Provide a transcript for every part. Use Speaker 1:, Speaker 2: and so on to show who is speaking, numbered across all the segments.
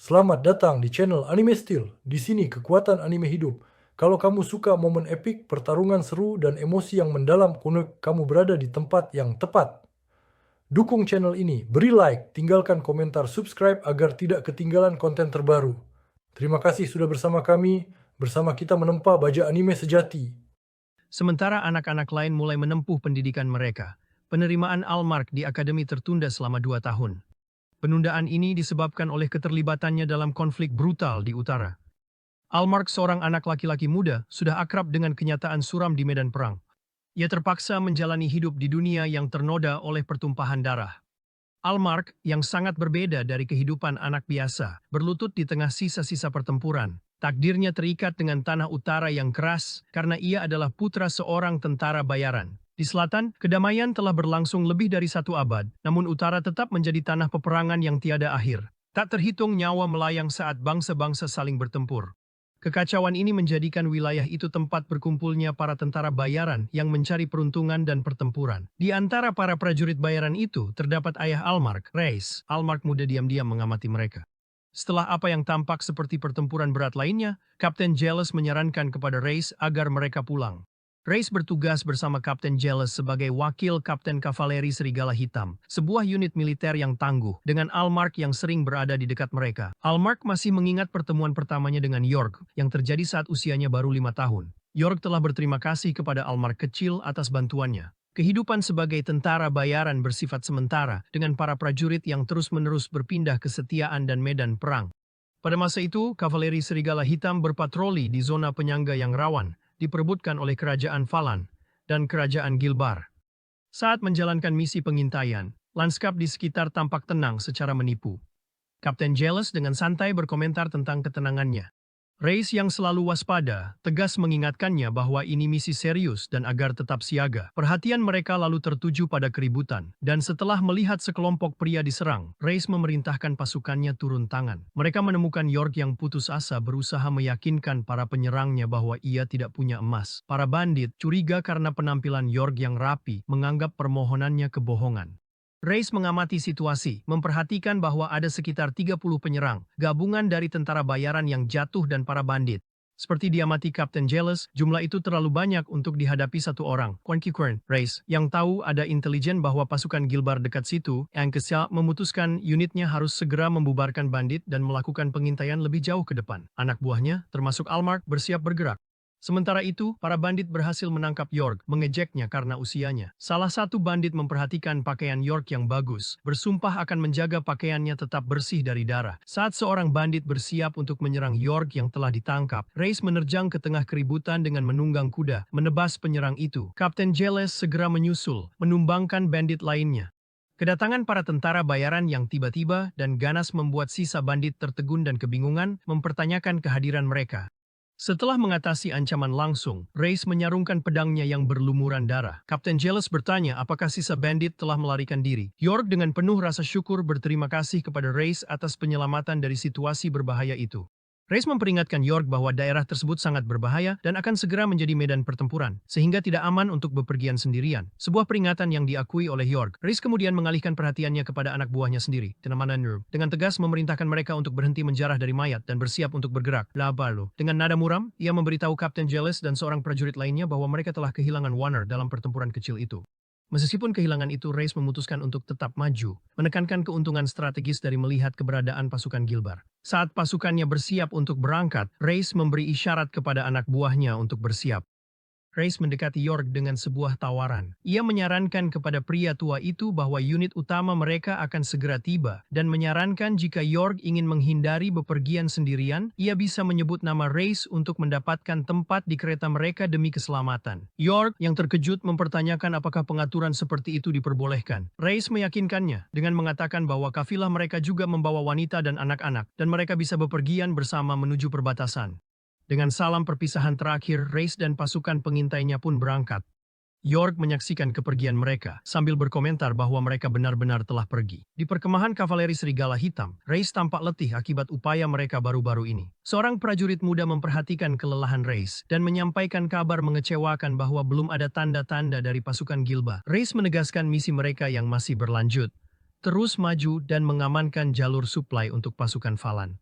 Speaker 1: Selamat datang di channel Anime Steel. Di sini kekuatan anime hidup. Kalau kamu suka momen epik, pertarungan seru, dan emosi yang mendalam, kamu berada di tempat yang tepat. Dukung channel ini, beri like, tinggalkan komentar, subscribe agar tidak ketinggalan konten terbaru. Terima kasih sudah bersama kami, bersama kita menempa baja anime sejati.
Speaker 2: Sementara anak-anak lain mulai menempuh pendidikan mereka, penerimaan Almark di akademi tertunda selama 2 tahun. Penundaan ini disebabkan oleh keterlibatannya dalam konflik brutal di utara. Almark, seorang anak laki-laki muda, sudah akrab dengan kenyataan suram di medan perang. Ia terpaksa menjalani hidup di dunia yang ternoda oleh pertumpahan darah. Almark, yang sangat berbeda dari kehidupan anak biasa, berlutut di tengah sisa-sisa pertempuran. Takdirnya terikat dengan tanah utara yang keras karena ia adalah putra seorang tentara bayaran. Di selatan, kedamaian telah berlangsung lebih dari 1 abad, namun utara tetap menjadi tanah peperangan yang tiada akhir. Tak terhitung nyawa melayang saat bangsa-bangsa saling bertempur. Kekacauan ini menjadikan wilayah itu tempat berkumpulnya para tentara bayaran yang mencari peruntungan dan pertempuran. Di antara para prajurit bayaran itu, terdapat ayah Almark, Reis. Almark muda diam-diam mengamati mereka. Setelah apa yang tampak seperti pertempuran berat lainnya, Kapten Jealous menyarankan kepada Reis agar mereka pulang. Reis bertugas bersama Kapten Jealous sebagai wakil Kapten Kavaleri Serigala Hitam, sebuah unit militer yang tangguh, dengan Almark yang sering berada di dekat mereka. Almark masih mengingat pertemuan pertamanya dengan York, yang terjadi saat usianya baru 5 tahun. York telah berterima kasih kepada Almark kecil atas bantuannya. Kehidupan sebagai tentara bayaran bersifat sementara, dengan para prajurit yang terus-menerus berpindah kesetiaan dan medan perang. Pada masa itu, Kavaleri Serigala Hitam berpatroli di zona penyangga yang rawan, diperebutkan oleh Kerajaan Falan dan Kerajaan Gilbar. Saat menjalankan misi pengintaian, lanskap di sekitar tampak tenang secara menipu. Kapten Jealous dengan santai berkomentar tentang ketenangannya. Reis yang selalu waspada, tegas mengingatkannya bahwa ini misi serius dan agar tetap siaga. Perhatian mereka lalu tertuju pada keributan, dan setelah melihat sekelompok pria diserang, Reis memerintahkan pasukannya turun tangan. Mereka menemukan York yang putus asa berusaha meyakinkan para penyerangnya bahwa ia tidak punya emas. Para bandit curiga karena penampilan York yang rapi, menganggap permohonannya kebohongan. Reis mengamati situasi, memperhatikan bahwa ada sekitar 30 penyerang, gabungan dari tentara bayaran yang jatuh dan para bandit. Seperti diamati Kapten Jealous, jumlah itu terlalu banyak untuk dihadapi satu orang. Quern, Reis, yang tahu ada intelijen bahwa pasukan Gilbar dekat situ, Angkesia memutuskan unitnya harus segera membubarkan bandit dan melakukan pengintaian lebih jauh ke depan. Anak buahnya, termasuk Almark, bersiap bergerak. Sementara itu, para bandit berhasil menangkap York, mengejeknya karena usianya. Salah satu bandit memperhatikan pakaian York yang bagus, bersumpah akan menjaga pakaiannya tetap bersih dari darah. Saat seorang bandit bersiap untuk menyerang York yang telah ditangkap, Reis menerjang ke tengah keributan dengan menunggang kuda, menebas penyerang itu. Kapten Jealous segera menyusul, menumbangkan bandit lainnya. Kedatangan para tentara bayaran yang tiba-tiba dan ganas membuat sisa bandit tertegun dan kebingungan, mempertanyakan kehadiran mereka. Setelah mengatasi ancaman langsung, Reis menyarungkan pedangnya yang berlumuran darah. Kapten Jealous bertanya apakah sisa bandit telah melarikan diri. York dengan penuh rasa syukur berterima kasih kepada Reis atas penyelamatan dari situasi berbahaya itu. Reis memperingatkan York bahwa daerah tersebut sangat berbahaya dan akan segera menjadi medan pertempuran, sehingga tidak aman untuk bepergian sendirian. Sebuah peringatan yang diakui oleh York. Reis kemudian mengalihkan perhatiannya kepada anak buahnya sendiri, Tenamanan, dengan tegas memerintahkan mereka untuk berhenti menjarah dari mayat dan bersiap untuk bergerak. Lalu, dengan nada muram, ia memberitahu Kapten Jealous dan seorang prajurit lainnya bahwa mereka telah kehilangan Warner dalam pertempuran kecil itu. Meskipun kehilangan itu, Reis memutuskan untuk tetap maju, menekankan keuntungan strategis dari melihat keberadaan pasukan Gilbar. Saat pasukannya bersiap untuk berangkat, Reis memberi isyarat kepada anak buahnya untuk bersiap. Reis mendekati York dengan sebuah tawaran. Ia menyarankan kepada pria tua itu bahwa unit utama mereka akan segera tiba, dan menyarankan jika York ingin menghindari bepergian sendirian, ia bisa menyebut nama Reis untuk mendapatkan tempat di kereta mereka demi keselamatan. York, yang terkejut, mempertanyakan apakah pengaturan seperti itu diperbolehkan. Reis meyakinkannya, dengan mengatakan bahwa kafilah mereka juga membawa wanita dan anak-anak, dan mereka bisa bepergian bersama menuju perbatasan. Dengan salam perpisahan terakhir, Reis dan pasukan pengintainya pun berangkat. York menyaksikan kepergian mereka, sambil berkomentar bahwa mereka benar-benar telah pergi. Di perkemahan Kavaleri Serigala Hitam, Reis tampak letih akibat upaya mereka baru-baru ini. Seorang prajurit muda memperhatikan kelelahan Reis, dan menyampaikan kabar mengecewakan bahwa belum ada tanda-tanda dari pasukan Gilbar. Reis menegaskan misi mereka yang masih berlanjut, terus maju dan mengamankan jalur suplai untuk pasukan Falan.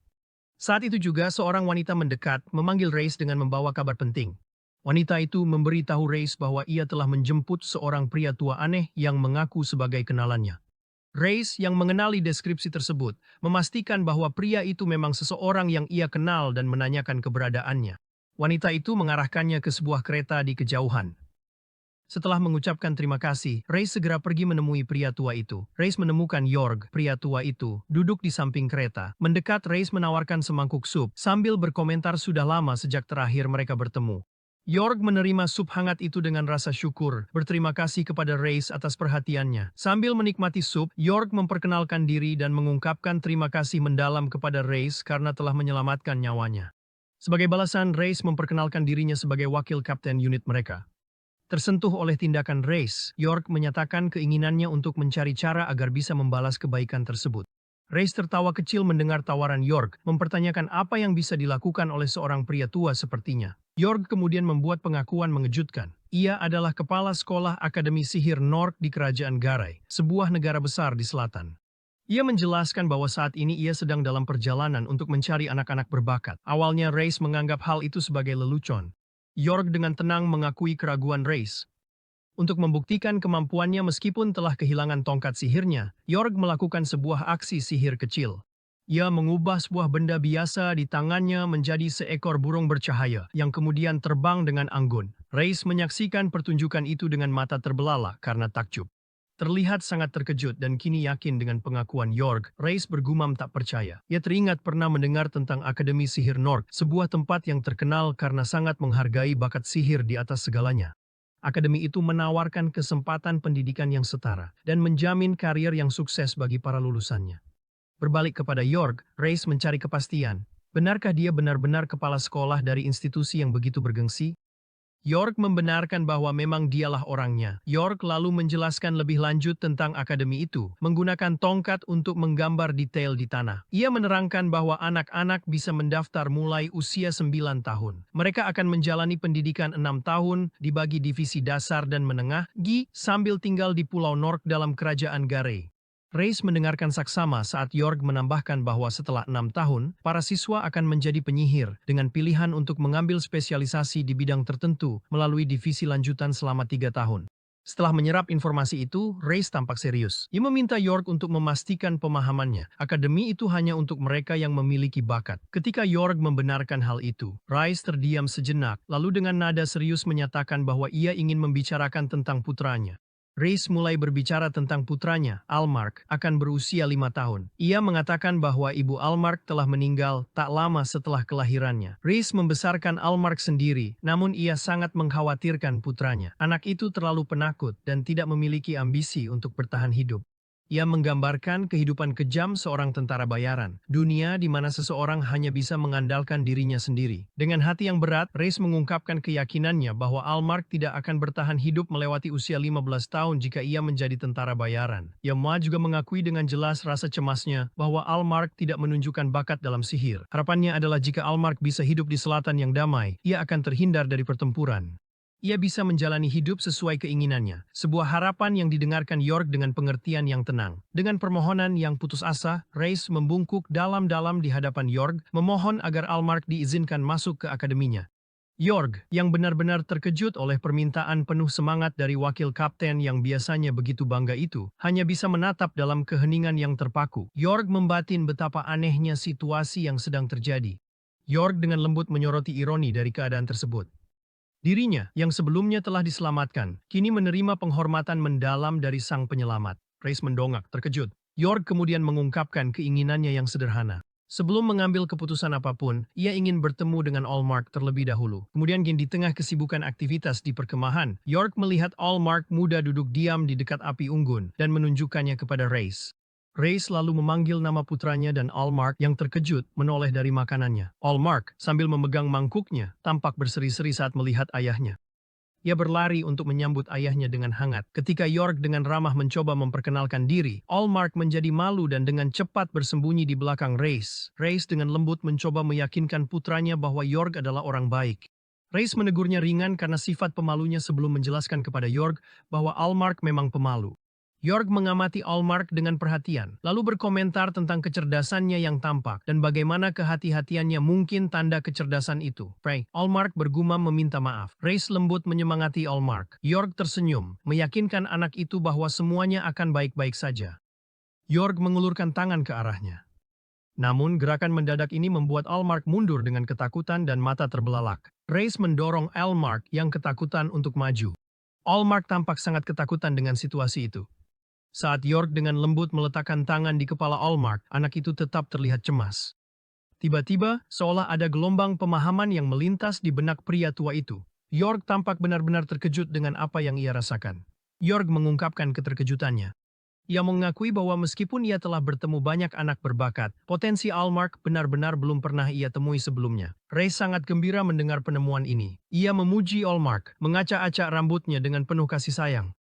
Speaker 2: Saat itu juga seorang wanita mendekat, memanggil Reis dengan membawa kabar penting. Wanita itu memberitahu Reis bahwa ia telah menjemput seorang pria tua aneh yang mengaku sebagai kenalannya. Reis yang mengenali deskripsi tersebut, memastikan bahwa pria itu memang seseorang yang ia kenal dan menanyakan keberadaannya. Wanita itu mengarahkannya ke sebuah kereta di kejauhan. Setelah mengucapkan terima kasih, Reis segera pergi menemui pria tua itu. Reis menemukan Jorg, pria tua itu, duduk di samping kereta. Mendekat, Reis menawarkan semangkuk sup, sambil berkomentar sudah lama sejak terakhir mereka bertemu. Jorg menerima sup hangat itu dengan rasa syukur, berterima kasih kepada Reis atas perhatiannya. Sambil menikmati sup, Jorg memperkenalkan diri dan mengungkapkan terima kasih mendalam kepada Reis karena telah menyelamatkan nyawanya. Sebagai balasan, Reis memperkenalkan dirinya sebagai wakil kapten unit mereka. Tersentuh oleh tindakan Reis, Jorg menyatakan keinginannya untuk mencari cara agar bisa membalas kebaikan tersebut. Reis tertawa kecil mendengar tawaran Jorg, mempertanyakan apa yang bisa dilakukan oleh seorang pria tua sepertinya. Jorg kemudian membuat pengakuan mengejutkan. Ia adalah kepala sekolah Akademi Sihir Nork di Kerajaan Garai, sebuah negara besar di selatan. Ia menjelaskan bahwa saat ini ia sedang dalam perjalanan untuk mencari anak-anak berbakat. Awalnya Reis menganggap hal itu sebagai lelucon. Jorg dengan tenang mengakui keraguan Reis. Untuk membuktikan kemampuannya meskipun telah kehilangan tongkat sihirnya, Jorg melakukan sebuah aksi sihir kecil. Ia mengubah sebuah benda biasa di tangannya menjadi seekor burung bercahaya yang kemudian terbang dengan anggun. Reis menyaksikan pertunjukan itu dengan mata terbelalak karena takjub. Terlihat sangat terkejut dan kini yakin dengan pengakuan Jorg, Reis bergumam tak percaya. Ia teringat pernah mendengar tentang Akademi Sihir Nork, sebuah tempat yang terkenal karena sangat menghargai bakat sihir di atas segalanya. Akademi itu menawarkan kesempatan pendidikan yang setara dan menjamin karier yang sukses bagi para lulusannya. Berbalik kepada Jorg, Reis mencari kepastian. Benarkah dia benar-benar kepala sekolah dari institusi yang begitu bergengsi? Jorg membenarkan bahwa memang dialah orangnya. Jorg lalu menjelaskan lebih lanjut tentang akademi itu, menggunakan tongkat untuk menggambar detail di tanah. Ia menerangkan bahwa anak-anak bisa mendaftar mulai usia 9 tahun. Mereka akan menjalani pendidikan 6 tahun, dibagi divisi dasar dan menengah, sambil tinggal di Pulau Nork dalam Kerajaan Garai. Reis mendengarkan saksama saat Jorg menambahkan bahwa setelah 6 tahun, para siswa akan menjadi penyihir dengan pilihan untuk mengambil spesialisasi di bidang tertentu melalui divisi lanjutan selama 3 tahun. Setelah menyerap informasi itu, Reis tampak serius. Ia meminta Jorg untuk memastikan pemahamannya. Akademi itu hanya untuk mereka yang memiliki bakat. Ketika Jorg membenarkan hal itu, Reis terdiam sejenak, lalu dengan nada serius menyatakan bahwa ia ingin membicarakan tentang putranya. Reis mulai berbicara tentang putranya, Almark, akan berusia 5 tahun. Ia mengatakan bahwa ibu Almark telah meninggal tak lama setelah kelahirannya. Reis membesarkan Almark sendiri, namun ia sangat mengkhawatirkan putranya. Anak itu terlalu penakut dan tidak memiliki ambisi untuk bertahan hidup. Ia menggambarkan kehidupan kejam seorang tentara bayaran, dunia di mana seseorang hanya bisa mengandalkan dirinya sendiri. Dengan hati yang berat, Reis mengungkapkan keyakinannya bahwa Almark tidak akan bertahan hidup melewati usia 15 tahun jika ia menjadi tentara bayaran. Ia juga mengakui dengan jelas rasa cemasnya bahwa Almark tidak menunjukkan bakat dalam sihir. Harapannya adalah jika Almark bisa hidup di selatan yang damai, ia akan terhindar dari pertempuran. Ia bisa menjalani hidup sesuai keinginannya, sebuah harapan yang didengarkan Jorg dengan pengertian yang tenang. Dengan permohonan yang putus asa, Reis membungkuk dalam-dalam di hadapan Jorg, memohon agar Almark diizinkan masuk ke akademinya. Jorg, yang benar-benar terkejut oleh permintaan penuh semangat dari wakil kapten yang biasanya begitu bangga itu, hanya bisa menatap dalam keheningan yang terpaku. Jorg membatin betapa anehnya situasi yang sedang terjadi. Jorg dengan lembut menyoroti ironi dari keadaan tersebut. Dirinya, yang sebelumnya telah diselamatkan, kini menerima penghormatan mendalam dari sang penyelamat. Reis mendongak, terkejut. Jorg kemudian mengungkapkan keinginannya yang sederhana. Sebelum mengambil keputusan apapun, ia ingin bertemu dengan Almark terlebih dahulu. Kemudian di tengah kesibukan aktivitas di perkemahan, Jorg melihat Almark muda duduk diam di dekat api unggun dan menunjukkannya kepada Reis. Reis lalu memanggil nama putranya dan Almark yang terkejut menoleh dari makanannya. Almark, sambil memegang mangkuknya, tampak berseri-seri saat melihat ayahnya. Ia berlari untuk menyambut ayahnya dengan hangat. Ketika Jorg dengan ramah mencoba memperkenalkan diri, Almark menjadi malu dan dengan cepat bersembunyi di belakang Reis. Reis dengan lembut mencoba meyakinkan putranya bahwa Jorg adalah orang baik. Reis menegurnya ringan karena sifat pemalunya sebelum menjelaskan kepada Jorg bahwa Almark memang pemalu. York mengamati Allmark dengan perhatian, lalu berkomentar tentang kecerdasannya yang tampak dan bagaimana kehati-hatiannya mungkin tanda kecerdasan itu. Pray, Allmark bergumam meminta maaf. Race lembut menyemangati Allmark. York tersenyum, meyakinkan anak itu bahwa semuanya akan baik-baik saja. York mengulurkan tangan ke arahnya. Namun gerakan mendadak ini membuat Allmark mundur dengan ketakutan dan mata terbelalak. Race mendorong Allmark yang ketakutan untuk maju. Allmark tampak sangat ketakutan dengan situasi itu. Saat York dengan lembut meletakkan tangan di kepala Allmark, anak itu tetap terlihat cemas. Tiba-tiba, seolah ada gelombang pemahaman yang melintas di benak pria tua itu. York tampak benar-benar terkejut dengan apa yang ia rasakan. York mengungkapkan keterkejutannya. Ia mengakui bahwa meskipun ia telah bertemu banyak anak berbakat, potensi Allmark benar-benar belum pernah ia temui sebelumnya. Ray sangat gembira mendengar penemuan ini. Ia memuji Allmark, mengacak-acak rambutnya dengan penuh kasih sayang.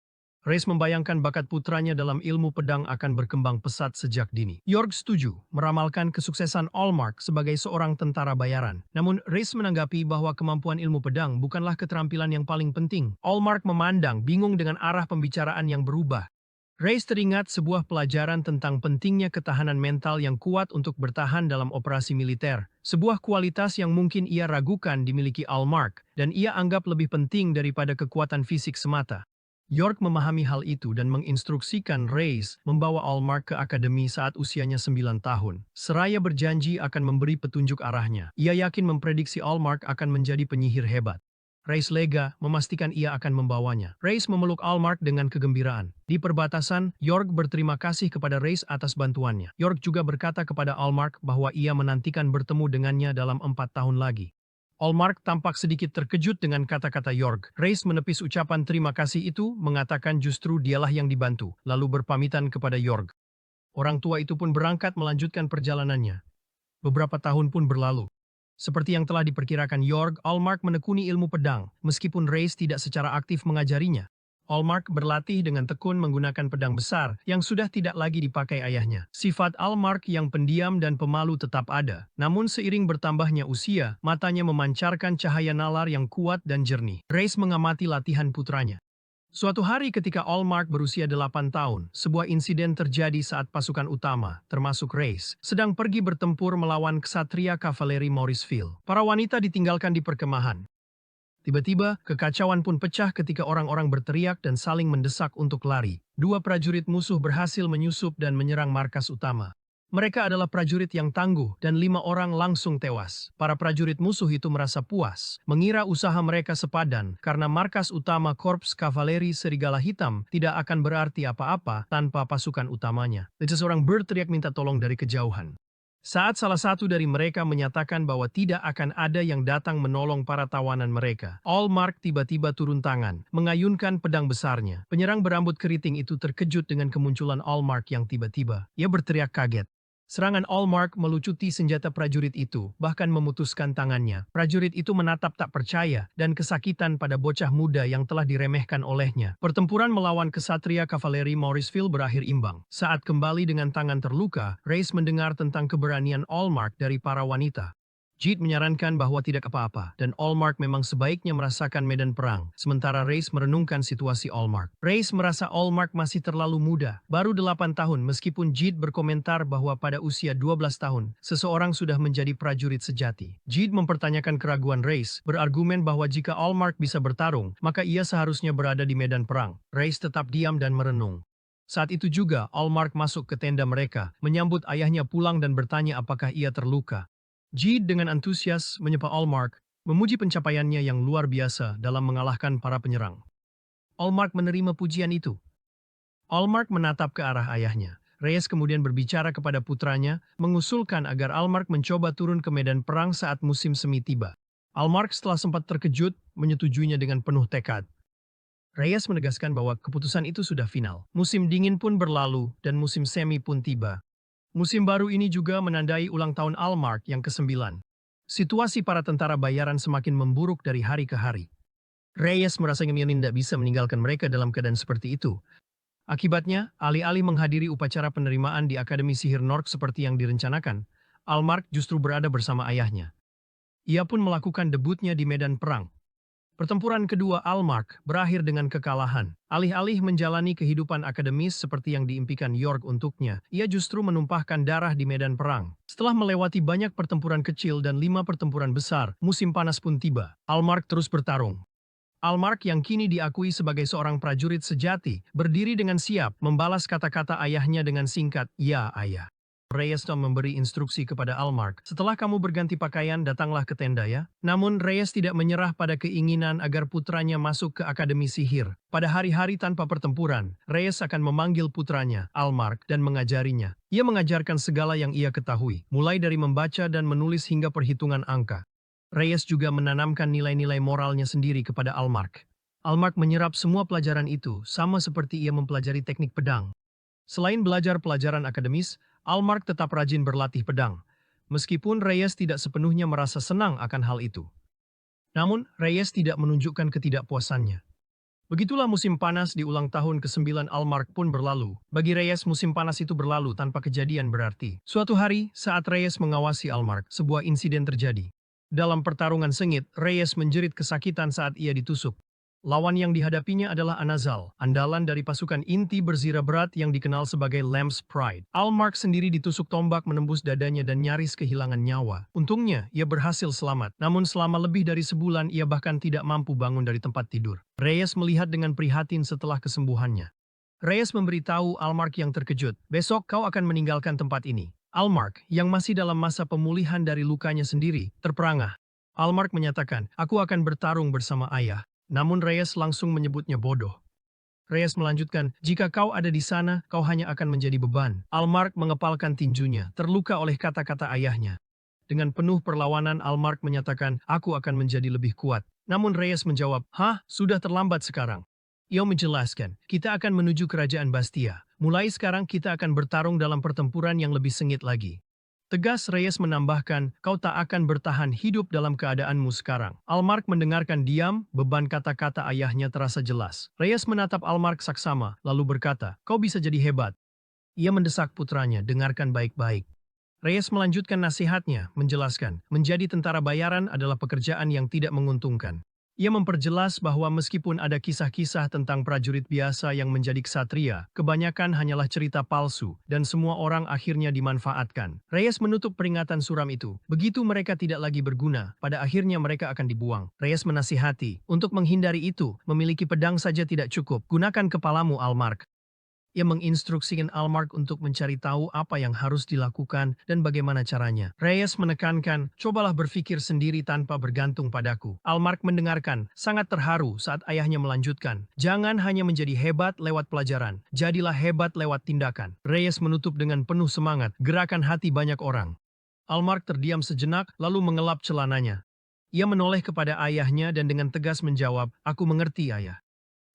Speaker 2: Race membayangkan bakat putranya dalam ilmu pedang akan berkembang pesat sejak dini. York setuju, meramalkan kesuksesan Allmark sebagai seorang tentara bayaran. Namun, Race menanggapi bahwa kemampuan ilmu pedang bukanlah keterampilan yang paling penting. Allmark memandang bingung dengan arah pembicaraan yang berubah. Race teringat sebuah pelajaran tentang pentingnya ketahanan mental yang kuat untuk bertahan dalam operasi militer, sebuah kualitas yang mungkin ia ragukan dimiliki Allmark, dan ia anggap lebih penting daripada kekuatan fisik semata. York memahami hal itu dan menginstruksikan Race membawa Allmark ke akademi saat usianya 9 tahun. Seraya berjanji akan memberi petunjuk arahnya. Ia yakin memprediksi Allmark akan menjadi penyihir hebat. Race lega, memastikan ia akan membawanya. Race memeluk Allmark dengan kegembiraan. Di perbatasan, York berterima kasih kepada Race atas bantuannya. York juga berkata kepada Allmark bahwa ia menantikan bertemu dengannya dalam 4 tahun lagi. Allmark tampak sedikit terkejut dengan kata-kata York. Race menepis ucapan terima kasih itu, mengatakan justru dialah yang dibantu, lalu berpamitan kepada York. Orang tua itu pun berangkat melanjutkan perjalanannya. Beberapa tahun pun berlalu. Seperti yang telah diperkirakan York, Allmark menekuni ilmu pedang, meskipun Race tidak secara aktif mengajarinya. Allmark berlatih dengan tekun menggunakan pedang besar yang sudah tidak lagi dipakai ayahnya. Sifat Allmark yang pendiam dan pemalu tetap ada, namun seiring bertambahnya usia, matanya memancarkan cahaya nalar yang kuat dan jernih. Race mengamati latihan putranya. Suatu hari ketika Allmark berusia 8 tahun, sebuah insiden terjadi saat pasukan utama, termasuk Race, sedang pergi bertempur melawan ksatria kavaleri Morrisville. Para wanita ditinggalkan di perkemahan. Tiba-tiba, kekacauan pun pecah ketika orang-orang berteriak dan saling mendesak untuk lari. 2 prajurit musuh berhasil menyusup dan menyerang markas utama. Mereka adalah prajurit yang tangguh dan 5 orang langsung tewas. Para prajurit musuh itu merasa puas, mengira usaha mereka sepadan karena markas utama Korps Kavaleri Serigala Hitam tidak akan berarti apa-apa tanpa pasukan utamanya. Seseorang berteriak minta tolong dari kejauhan. Saat salah satu dari mereka menyatakan bahwa tidak akan ada yang datang menolong para tawanan mereka, Allmark tiba-tiba turun tangan, mengayunkan pedang besarnya. Penyerang berambut keriting itu terkejut dengan kemunculan Allmark yang tiba-tiba. Ia berteriak kaget. Serangan Allmark melucuti senjata prajurit itu, bahkan memutuskan tangannya. Prajurit itu menatap tak percaya dan kesakitan pada bocah muda yang telah diremehkan olehnya. Pertempuran melawan kesatria kavaleri Morrisville berakhir imbang. Saat kembali dengan tangan terluka, Race mendengar tentang keberanian Allmark dari para wanita. Jeet menyarankan bahwa tidak apa-apa, dan Allmark memang sebaiknya merasakan medan perang, sementara Race merenungkan situasi Allmark. Race merasa Allmark masih terlalu muda, baru 8 tahun meskipun Jeet berkomentar bahwa pada usia 12 tahun, seseorang sudah menjadi prajurit sejati. Jeet mempertanyakan keraguan Race, berargumen bahwa jika Allmark bisa bertarung, maka ia seharusnya berada di medan perang. Race tetap diam dan merenung. Saat itu juga, Allmark masuk ke tenda mereka, menyambut ayahnya pulang dan bertanya apakah ia terluka. Jeet dengan antusias menyapa Allmark, memuji pencapaiannya yang luar biasa dalam mengalahkan para penyerang. Allmark menerima pujian itu. Allmark menatap ke arah ayahnya. Reyes kemudian berbicara kepada putranya, mengusulkan agar Allmark mencoba turun ke medan perang saat musim semi tiba. Allmark setelah sempat terkejut, menyetujuinya dengan penuh tekad. Reyes menegaskan bahwa keputusan itu sudah final. Musim dingin pun berlalu, dan musim semi pun tiba. Musim baru ini juga menandai ulang tahun Allmark yang ke-9. Situasi para tentara bayaran semakin memburuk dari hari ke hari. Reyes merasa Ngemilin tidak bisa meninggalkan mereka dalam keadaan seperti itu. Akibatnya, alih-alih menghadiri upacara penerimaan di Akademi Sihir Nork seperti yang direncanakan, Allmark justru berada bersama ayahnya. Ia pun melakukan debutnya di medan perang. Pertempuran kedua Almark berakhir dengan kekalahan. Alih-alih menjalani kehidupan akademis seperti yang diimpikan York untuknya, ia justru menumpahkan darah di medan perang. Setelah melewati banyak pertempuran kecil dan 5 pertempuran besar, musim panas pun tiba. Almark terus bertarung. Almark yang kini diakui sebagai seorang prajurit sejati, berdiri dengan siap membalas kata-kata ayahnya dengan singkat, "Ya, ayah." Reyes memberi instruksi kepada Almark, "Setelah kamu berganti pakaian, datanglah ke tenda ya." Namun Reyes tidak menyerah pada keinginan agar putranya masuk ke Akademi Sihir. Pada hari-hari tanpa pertempuran, Reyes akan memanggil putranya, Almark, dan mengajarinya. Ia mengajarkan segala yang ia ketahui, mulai dari membaca dan menulis hingga perhitungan angka. Reyes juga menanamkan nilai-nilai moralnya sendiri kepada Almark. Almark menyerap semua pelajaran itu, sama seperti ia mempelajari teknik pedang. Selain belajar pelajaran akademis, Almark tetap rajin berlatih pedang, meskipun Reyes tidak sepenuhnya merasa senang akan hal itu. Namun, Reyes tidak menunjukkan ketidakpuasannya. Begitulah musim panas di ulang tahun ke-9 Almark pun berlalu. Bagi Reyes, musim panas itu berlalu tanpa kejadian berarti. Suatu hari, saat Reyes mengawasi Almark, sebuah insiden terjadi. Dalam pertarungan sengit, Reyes menjerit kesakitan saat ia ditusuk. Lawan yang dihadapinya adalah Anazal, andalan dari pasukan inti berzira berat yang dikenal sebagai Lamb's Pride. Almark sendiri ditusuk tombak menembus dadanya dan nyaris kehilangan nyawa. Untungnya, ia berhasil selamat. Namun selama lebih dari sebulan, ia bahkan tidak mampu bangun dari tempat tidur. Reyes melihat dengan prihatin setelah kesembuhannya. Reyes memberitahu Almark yang terkejut, "Besok kau akan meninggalkan tempat ini." Almark, yang masih dalam masa pemulihan dari lukanya sendiri, terperangah. Almark menyatakan, "Aku akan bertarung bersama ayah." Namun Reyes langsung menyebutnya bodoh. Reyes melanjutkan, "Jika kau ada di sana, kau hanya akan menjadi beban." Almark mengepalkan tinjunya, terluka oleh kata-kata ayahnya. Dengan penuh perlawanan, Almark menyatakan, "Aku akan menjadi lebih kuat." Namun Reyes menjawab, "Hah, sudah terlambat sekarang." Ia menjelaskan, "Kita akan menuju kerajaan Bastia. Mulai sekarang kita akan bertarung dalam pertempuran yang lebih sengit lagi." Tegas Reyes menambahkan, "Kau tak akan bertahan hidup dalam keadaanmu sekarang." Almark mendengarkan diam, beban kata-kata ayahnya terasa jelas. Reyes menatap Almark saksama, lalu berkata, "Kau bisa jadi hebat." Ia mendesak putranya, "Dengarkan baik-baik." Reyes melanjutkan nasihatnya, menjelaskan, menjadi tentara bayaran adalah pekerjaan yang tidak menguntungkan. Ia memperjelas bahwa meskipun ada kisah-kisah tentang prajurit biasa yang menjadi ksatria, kebanyakan hanyalah cerita palsu, dan semua orang akhirnya dimanfaatkan. Reyes menutup peringatan suram itu. Begitu mereka tidak lagi berguna, pada akhirnya mereka akan dibuang. Reyes menasihati, untuk menghindari itu, memiliki pedang saja tidak cukup. Gunakan kepalamu, Almark. Ia menginstruksikan Almark untuk mencari tahu apa yang harus dilakukan dan bagaimana caranya. Reyes menekankan, "Cobalah berpikir sendiri tanpa bergantung padaku." Almark mendengarkan, sangat terharu saat ayahnya melanjutkan, "Jangan hanya menjadi hebat lewat pelajaran, jadilah hebat lewat tindakan." Reyes menutup dengan penuh semangat, "Gerakan hati banyak orang." Almark terdiam sejenak, lalu mengelap celananya. Ia menoleh kepada ayahnya dan dengan tegas menjawab, "Aku mengerti, ayah."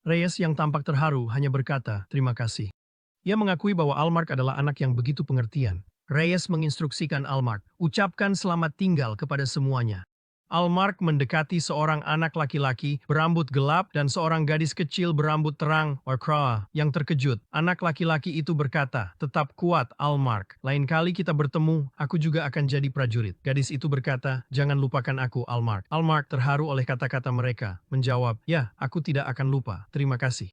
Speaker 2: Reyes yang tampak terharu hanya berkata, "Terima kasih." Ia mengakui bahwa Almark adalah anak yang begitu pengertian. Reyes menginstruksikan Almark, "Ucapkan selamat tinggal kepada semuanya." Almark mendekati seorang anak laki-laki berambut gelap dan seorang gadis kecil berambut terang, Warkra, yang terkejut. Anak laki-laki itu berkata, "Tetap kuat, Almark. Lain kali kita bertemu, aku juga akan jadi prajurit." Gadis itu berkata, "Jangan lupakan aku, Almark." Almark terharu oleh kata-kata mereka, menjawab, "Ya, aku tidak akan lupa. Terima kasih."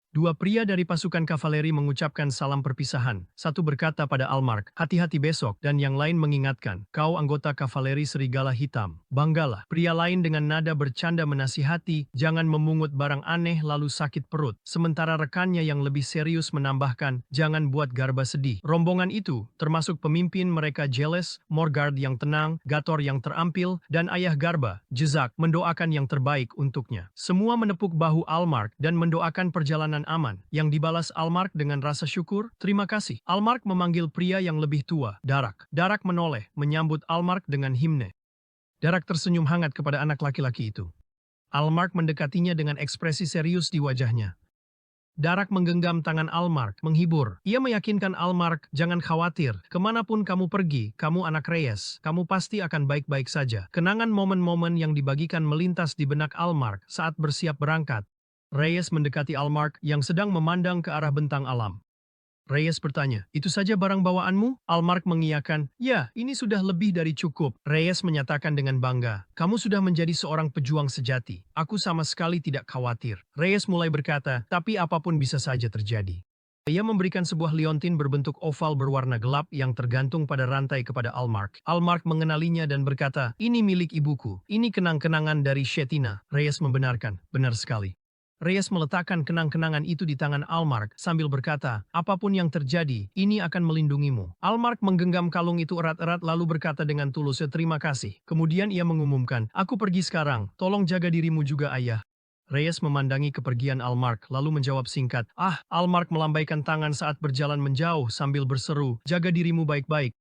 Speaker 2: Dua pria dari pasukan kavaleri mengucapkan salam perpisahan. Satu berkata pada Almark, "Hati-hati besok," dan yang lain mengingatkan, "Kau anggota kavaleri Serigala Hitam. Banggalah." Pria lain dengan nada bercanda menasihati, "Jangan memungut barang aneh lalu sakit perut." Sementara rekannya yang lebih serius menambahkan, "Jangan buat Garba sedih." Rombongan itu, termasuk pemimpin mereka Jeles, Morgard yang tenang, Gator yang terampil, dan ayah Garba, Jezak, mendoakan yang terbaik untuknya. Semua menepuk bahu Almark dan mendoakan perjalanan aman, yang dibalas Almark dengan rasa syukur, "Terima kasih." Almark memanggil pria yang lebih tua, Darak. Darak menoleh, menyambut Almark dengan himne. Darak tersenyum hangat kepada anak laki-laki itu. Almark mendekatinya dengan ekspresi serius di wajahnya. Darak menggenggam tangan Almark, menghibur. Ia meyakinkan Almark, "Jangan khawatir, kemanapun kamu pergi, kamu anak Reyes, kamu pasti akan baik-baik saja." Kenangan momen-momen yang dibagikan melintas di benak Almark saat bersiap berangkat. Reyes mendekati Almark yang sedang memandang ke arah bentang alam. Reyes bertanya, itu saja barang bawaanmu? Almark mengiyakan, ya, ini sudah lebih dari cukup. Reyes menyatakan dengan bangga, kamu sudah menjadi seorang pejuang sejati. Aku sama sekali tidak khawatir. Reyes mulai berkata, tapi apapun bisa saja terjadi. Ia memberikan sebuah liontin berbentuk oval berwarna gelap yang tergantung pada rantai kepada Almark. Almark mengenalinya dan berkata, ini milik ibuku. Ini kenang-kenangan dari Shetina. Reyes membenarkan, benar sekali. Reyes meletakkan kenang-kenangan itu di tangan Almark sambil berkata, apapun yang terjadi, ini akan melindungimu. Almark menggenggam kalung itu erat-erat lalu berkata dengan tulus, terima kasih. Kemudian ia mengumumkan, aku pergi sekarang, tolong jaga dirimu juga ayah. Reyes memandangi kepergian Almark lalu menjawab singkat, Almark melambaikan tangan saat berjalan menjauh sambil berseru, jaga dirimu baik-baik.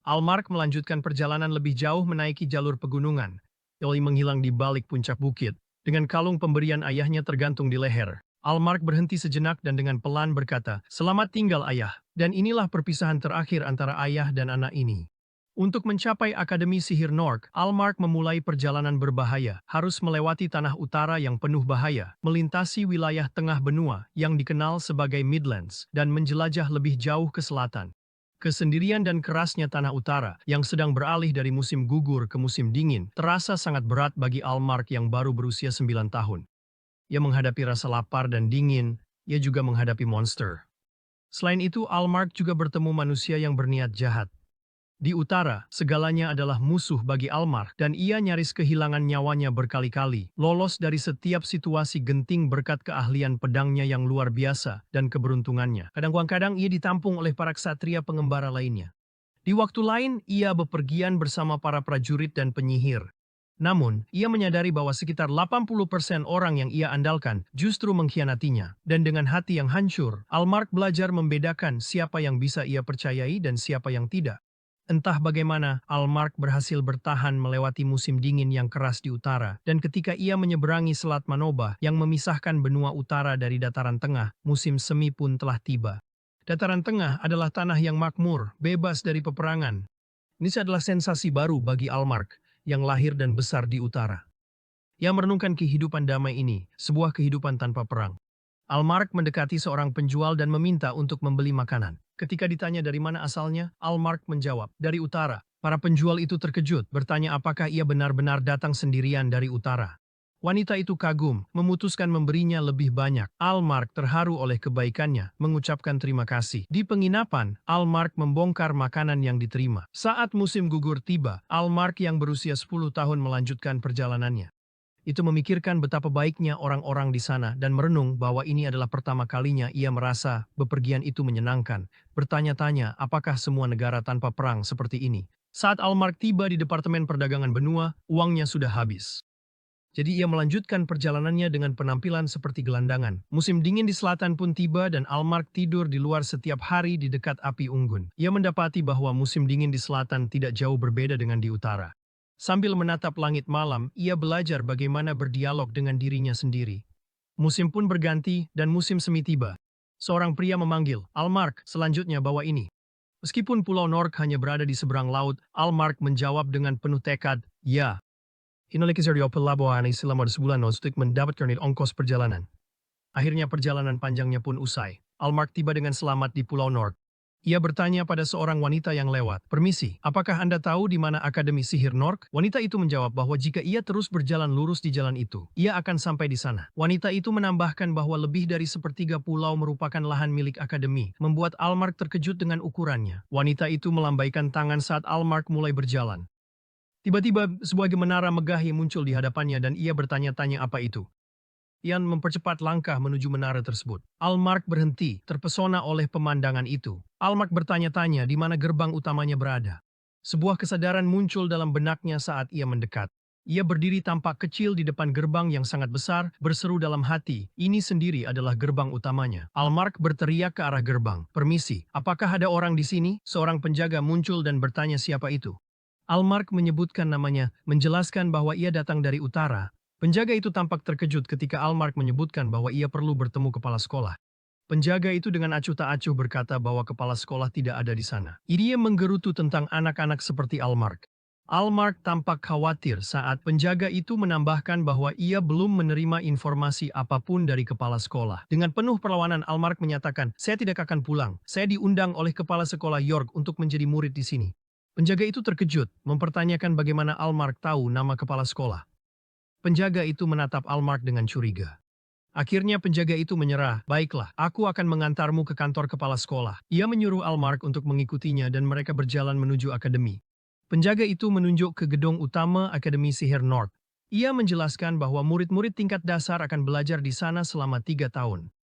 Speaker 2: Almark melanjutkan perjalanan lebih jauh menaiki jalur pegunungan. Oli menghilang di balik puncak bukit. Dengan kalung pemberian ayahnya tergantung di leher. Almark berhenti sejenak dan dengan pelan berkata, selamat tinggal ayah. Dan inilah perpisahan terakhir antara ayah dan anak ini. Untuk mencapai Akademi Sihir Nork, Almark memulai perjalanan berbahaya, harus melewati tanah utara yang penuh bahaya, melintasi wilayah tengah benua yang dikenal sebagai Midlands, dan menjelajah lebih jauh ke selatan. Kesendirian dan kerasnya tanah utara yang sedang beralih dari musim gugur ke musim dingin terasa sangat berat bagi Almark yang baru berusia 9 tahun. Ia menghadapi rasa lapar dan dingin, ia juga menghadapi monster. Selain itu, Almark juga bertemu manusia yang berniat jahat. Di utara, segalanya adalah musuh bagi Almark dan ia nyaris kehilangan nyawanya berkali-kali, lolos dari setiap situasi genting berkat keahlian pedangnya yang luar biasa dan keberuntungannya. Kadang-kadang ia ditampung oleh para ksatria pengembara lainnya. Di waktu lain, ia bepergian bersama para prajurit dan penyihir. Namun, ia menyadari bahwa sekitar 80% orang yang ia andalkan justru mengkhianatinya. Dan dengan hati yang hancur, Almark belajar membedakan siapa yang bisa ia percayai dan siapa yang tidak. Entah bagaimana, Almark berhasil bertahan melewati musim dingin yang keras di utara, dan ketika ia menyeberangi Selat Manoba yang memisahkan benua utara dari dataran tengah, musim semi pun telah tiba. Dataran tengah adalah tanah yang makmur, bebas dari peperangan. Ini adalah sensasi baru bagi Almark, yang lahir dan besar di utara. Ia merenungkan kehidupan damai ini, sebuah kehidupan tanpa perang. Almark mendekati seorang penjual dan meminta untuk membeli makanan. Ketika ditanya dari mana asalnya, Almark menjawab, dari utara. Para penjual itu terkejut, bertanya apakah ia benar-benar datang sendirian dari utara. Wanita itu kagum, memutuskan memberinya lebih banyak. Almark terharu oleh kebaikannya, mengucapkan terima kasih. Di penginapan, Almark membongkar makanan yang diterima. Saat musim gugur tiba, Almark yang berusia 10 tahun melanjutkan perjalanannya. Itu memikirkan betapa baiknya orang-orang di sana dan merenung bahwa ini adalah pertama kalinya ia merasa bepergian itu menyenangkan. Bertanya-tanya apakah semua negara tanpa perang seperti ini. Saat Almark tiba di Departemen Perdagangan Benua, uangnya sudah habis. Jadi ia melanjutkan perjalanannya dengan penampilan seperti gelandangan. Musim dingin di selatan pun tiba dan Almark tidur di luar setiap hari di dekat api unggun. Ia mendapati bahwa musim dingin di selatan tidak jauh berbeda dengan di utara. Sambil menatap langit malam, ia belajar bagaimana berdialog dengan dirinya sendiri. Musim pun berganti dan musim semi tiba. Seorang pria memanggil, Almark, selanjutnya bawa ini. Meskipun Pulau Nork hanya berada di seberang laut, Almark menjawab dengan penuh tekad, ya. Inolikisardio pelabuhan selama sebulan untuk mendapatkan ongkos perjalanan. Akhirnya perjalanan panjangnya pun usai. Almark tiba dengan selamat di Pulau Nork. Ia bertanya pada seorang wanita yang lewat, permisi, apakah Anda tahu di mana Akademi Sihir Nork? Wanita itu menjawab bahwa jika ia terus berjalan lurus di jalan itu, ia akan sampai di sana. Wanita itu menambahkan bahwa lebih dari sepertiga pulau merupakan lahan milik Akademi, membuat Almark terkejut dengan ukurannya. Wanita itu melambaikan tangan saat Almark mulai berjalan. Tiba-tiba, sebuah menara megah yang muncul di hadapannya dan ia bertanya-tanya apa itu. Ian mempercepat langkah menuju menara tersebut. Almark berhenti, terpesona oleh pemandangan itu. Almark bertanya-tanya di mana gerbang utamanya berada. Sebuah kesadaran muncul dalam benaknya saat ia mendekat. Ia berdiri tampak kecil di depan gerbang yang sangat besar, berseru dalam hati, ini sendiri adalah gerbang utamanya. Almark berteriak ke arah gerbang, permisi, apakah ada orang di sini? Seorang penjaga muncul dan bertanya siapa itu. Almark menyebutkan namanya, menjelaskan bahwa ia datang dari utara. Penjaga itu tampak terkejut ketika Almark menyebutkan bahwa ia perlu bertemu kepala sekolah. Penjaga itu dengan acuh tak acuh berkata bahwa kepala sekolah tidak ada di sana. Dia menggerutu tentang anak-anak seperti Almark. Almark tampak khawatir saat penjaga itu menambahkan bahwa ia belum menerima informasi apapun dari kepala sekolah. Dengan penuh perlawanan, Almark menyatakan, "Saya tidak akan pulang. Saya diundang oleh kepala sekolah York untuk menjadi murid di sini." Penjaga itu terkejut, mempertanyakan bagaimana Almark tahu nama kepala sekolah. Penjaga itu menatap Almark dengan curiga. Akhirnya penjaga itu menyerah. "Baiklah, aku akan mengantarmu ke kantor kepala sekolah." Ia menyuruh Almark untuk mengikutinya dan mereka berjalan menuju akademi. Penjaga itu menunjuk ke gedung utama Akademi Sihir North. Ia menjelaskan bahwa murid-murid tingkat dasar akan belajar di sana selama 3 tahun.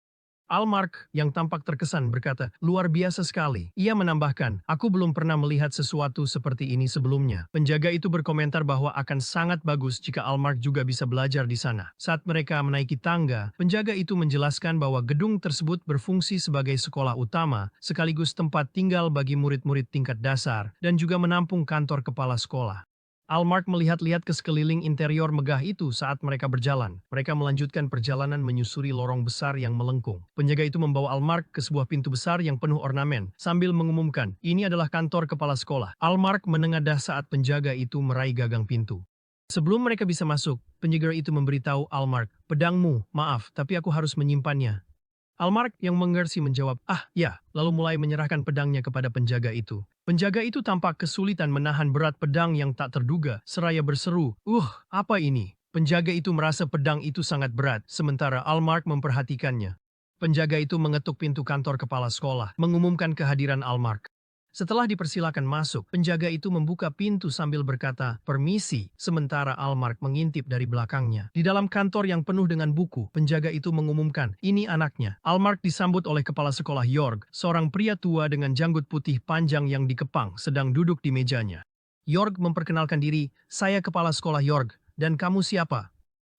Speaker 2: Almark, yang tampak terkesan, berkata, "Luar biasa sekali." Ia menambahkan, "Aku belum pernah melihat sesuatu seperti ini sebelumnya." Penjaga itu berkomentar bahwa akan sangat bagus jika Almark juga bisa belajar di sana. Saat mereka menaiki tangga, penjaga itu menjelaskan bahwa gedung tersebut berfungsi sebagai sekolah utama, sekaligus tempat tinggal bagi murid-murid tingkat dasar, dan juga menampung kantor kepala sekolah. Almark melihat-lihat ke sekeliling interior megah itu saat mereka berjalan. Mereka melanjutkan perjalanan menyusuri lorong besar yang melengkung. Penjaga itu membawa Almark ke sebuah pintu besar yang penuh ornamen, sambil mengumumkan, "Ini adalah kantor kepala sekolah." Almark menengadah saat penjaga itu meraih gagang pintu. Sebelum mereka bisa masuk, penjaga itu memberitahu Almark, "Pedangmu, maaf, tapi aku harus menyimpannya." Almark yang mengerti menjawab, "Ah, ya," lalu mulai menyerahkan pedangnya kepada penjaga itu. Penjaga itu tampak kesulitan menahan berat pedang yang tak terduga, seraya berseru, apa ini?" Penjaga itu merasa pedang itu sangat berat, sementara Almark memperhatikannya. Penjaga itu mengetuk pintu kantor kepala sekolah, mengumumkan kehadiran Almark. Setelah dipersilakan masuk, penjaga itu membuka pintu sambil berkata, "Permisi," sementara Almark mengintip dari belakangnya. Di dalam kantor yang penuh dengan buku, penjaga itu mengumumkan, "Ini anaknya." Almark disambut oleh kepala sekolah York, seorang pria tua dengan janggut putih panjang yang dikepang, sedang duduk di mejanya. York memperkenalkan diri, "Saya kepala sekolah York, dan kamu siapa?"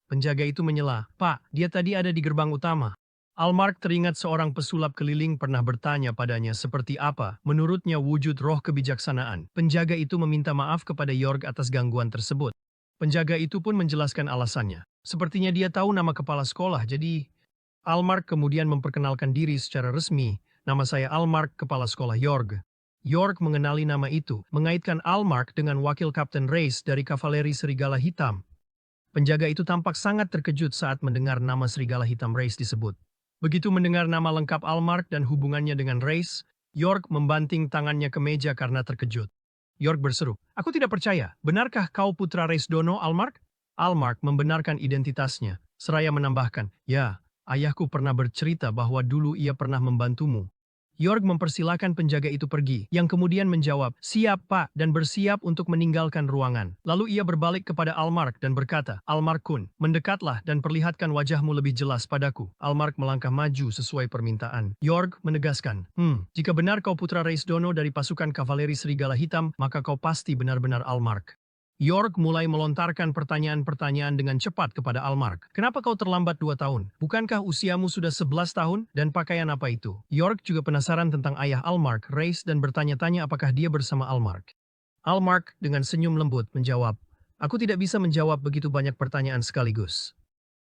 Speaker 2: Penjaga itu menyela, "Pak, dia tadi ada di gerbang utama." Almark teringat seorang pesulap keliling pernah bertanya padanya seperti apa menurutnya wujud roh kebijaksanaan. Penjaga itu meminta maaf kepada York atas gangguan tersebut. Penjaga itu pun menjelaskan alasannya. Sepertinya dia tahu nama kepala sekolah, jadi Almark kemudian memperkenalkan diri secara resmi. "Nama saya Almark, kepala sekolah York." York mengenali nama itu, mengaitkan Almark dengan wakil Kapten Race dari Kavaleri Serigala Hitam. Penjaga itu tampak sangat terkejut saat mendengar nama Serigala Hitam Race disebut. Begitu mendengar nama lengkap Almark dan hubungannya dengan Race, York membanting tangannya ke meja karena terkejut. York berseru, "Aku tidak percaya, benarkah kau putra Race Dono, Almark?" Almark membenarkan identitasnya, seraya menambahkan, "Ya, ayahku pernah bercerita bahwa dulu ia pernah membantumu." York mempersilahkan penjaga itu pergi, yang kemudian menjawab, "Siap, Pak," dan bersiap untuk meninggalkan ruangan. Lalu ia berbalik kepada Almark dan berkata, "Almark Kun, mendekatlah dan perlihatkan wajahmu lebih jelas padaku." Almark melangkah maju sesuai permintaan. York menegaskan, "Jika benar kau putra Race Dono dari pasukan kavaleri Serigala Hitam, maka kau pasti benar-benar Almark." York mulai melontarkan pertanyaan-pertanyaan dengan cepat kepada Almark. "Kenapa kau terlambat 2 tahun? Bukankah usiamu sudah 11 tahun? Dan pakaian apa itu?" York juga penasaran tentang ayah Almark, Race, dan bertanya-tanya apakah dia bersama Almark. Almark dengan senyum lembut menjawab, "Aku tidak bisa menjawab begitu banyak pertanyaan sekaligus."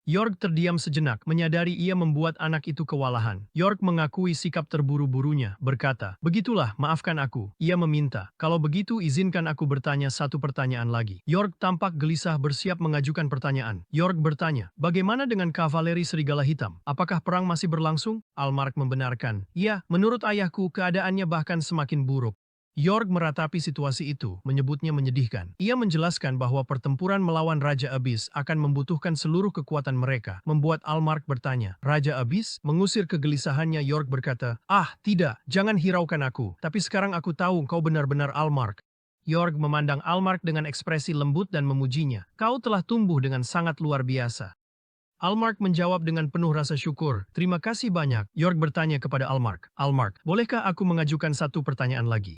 Speaker 2: York terdiam sejenak, menyadari ia membuat anak itu kewalahan. York mengakui sikap terburu-burunya, berkata, "Begitulah, maafkan aku." Ia meminta, "Kalau begitu izinkan aku bertanya satu pertanyaan lagi." York tampak gelisah bersiap mengajukan pertanyaan. York bertanya, "Bagaimana dengan kavaleri Serigala Hitam? Apakah perang masih berlangsung?" Almark membenarkan, "Ya, menurut ayahku keadaannya bahkan semakin buruk." York meratapi situasi itu, menyebutnya menyedihkan. Ia menjelaskan bahwa pertempuran melawan Raja Abyss akan membutuhkan seluruh kekuatan mereka, membuat Almark bertanya, "Raja Abyss?" Mengusir kegelisahannya, York berkata, "Ah, tidak, jangan hiraukan aku, tapi sekarang aku tahu kau benar-benar Almark." York memandang Almark dengan ekspresi lembut dan memujinya, "Kau telah tumbuh dengan sangat luar biasa." Almark menjawab dengan penuh rasa syukur, "Terima kasih banyak." York bertanya kepada Almark, "Almark, bolehkah aku mengajukan satu pertanyaan lagi?"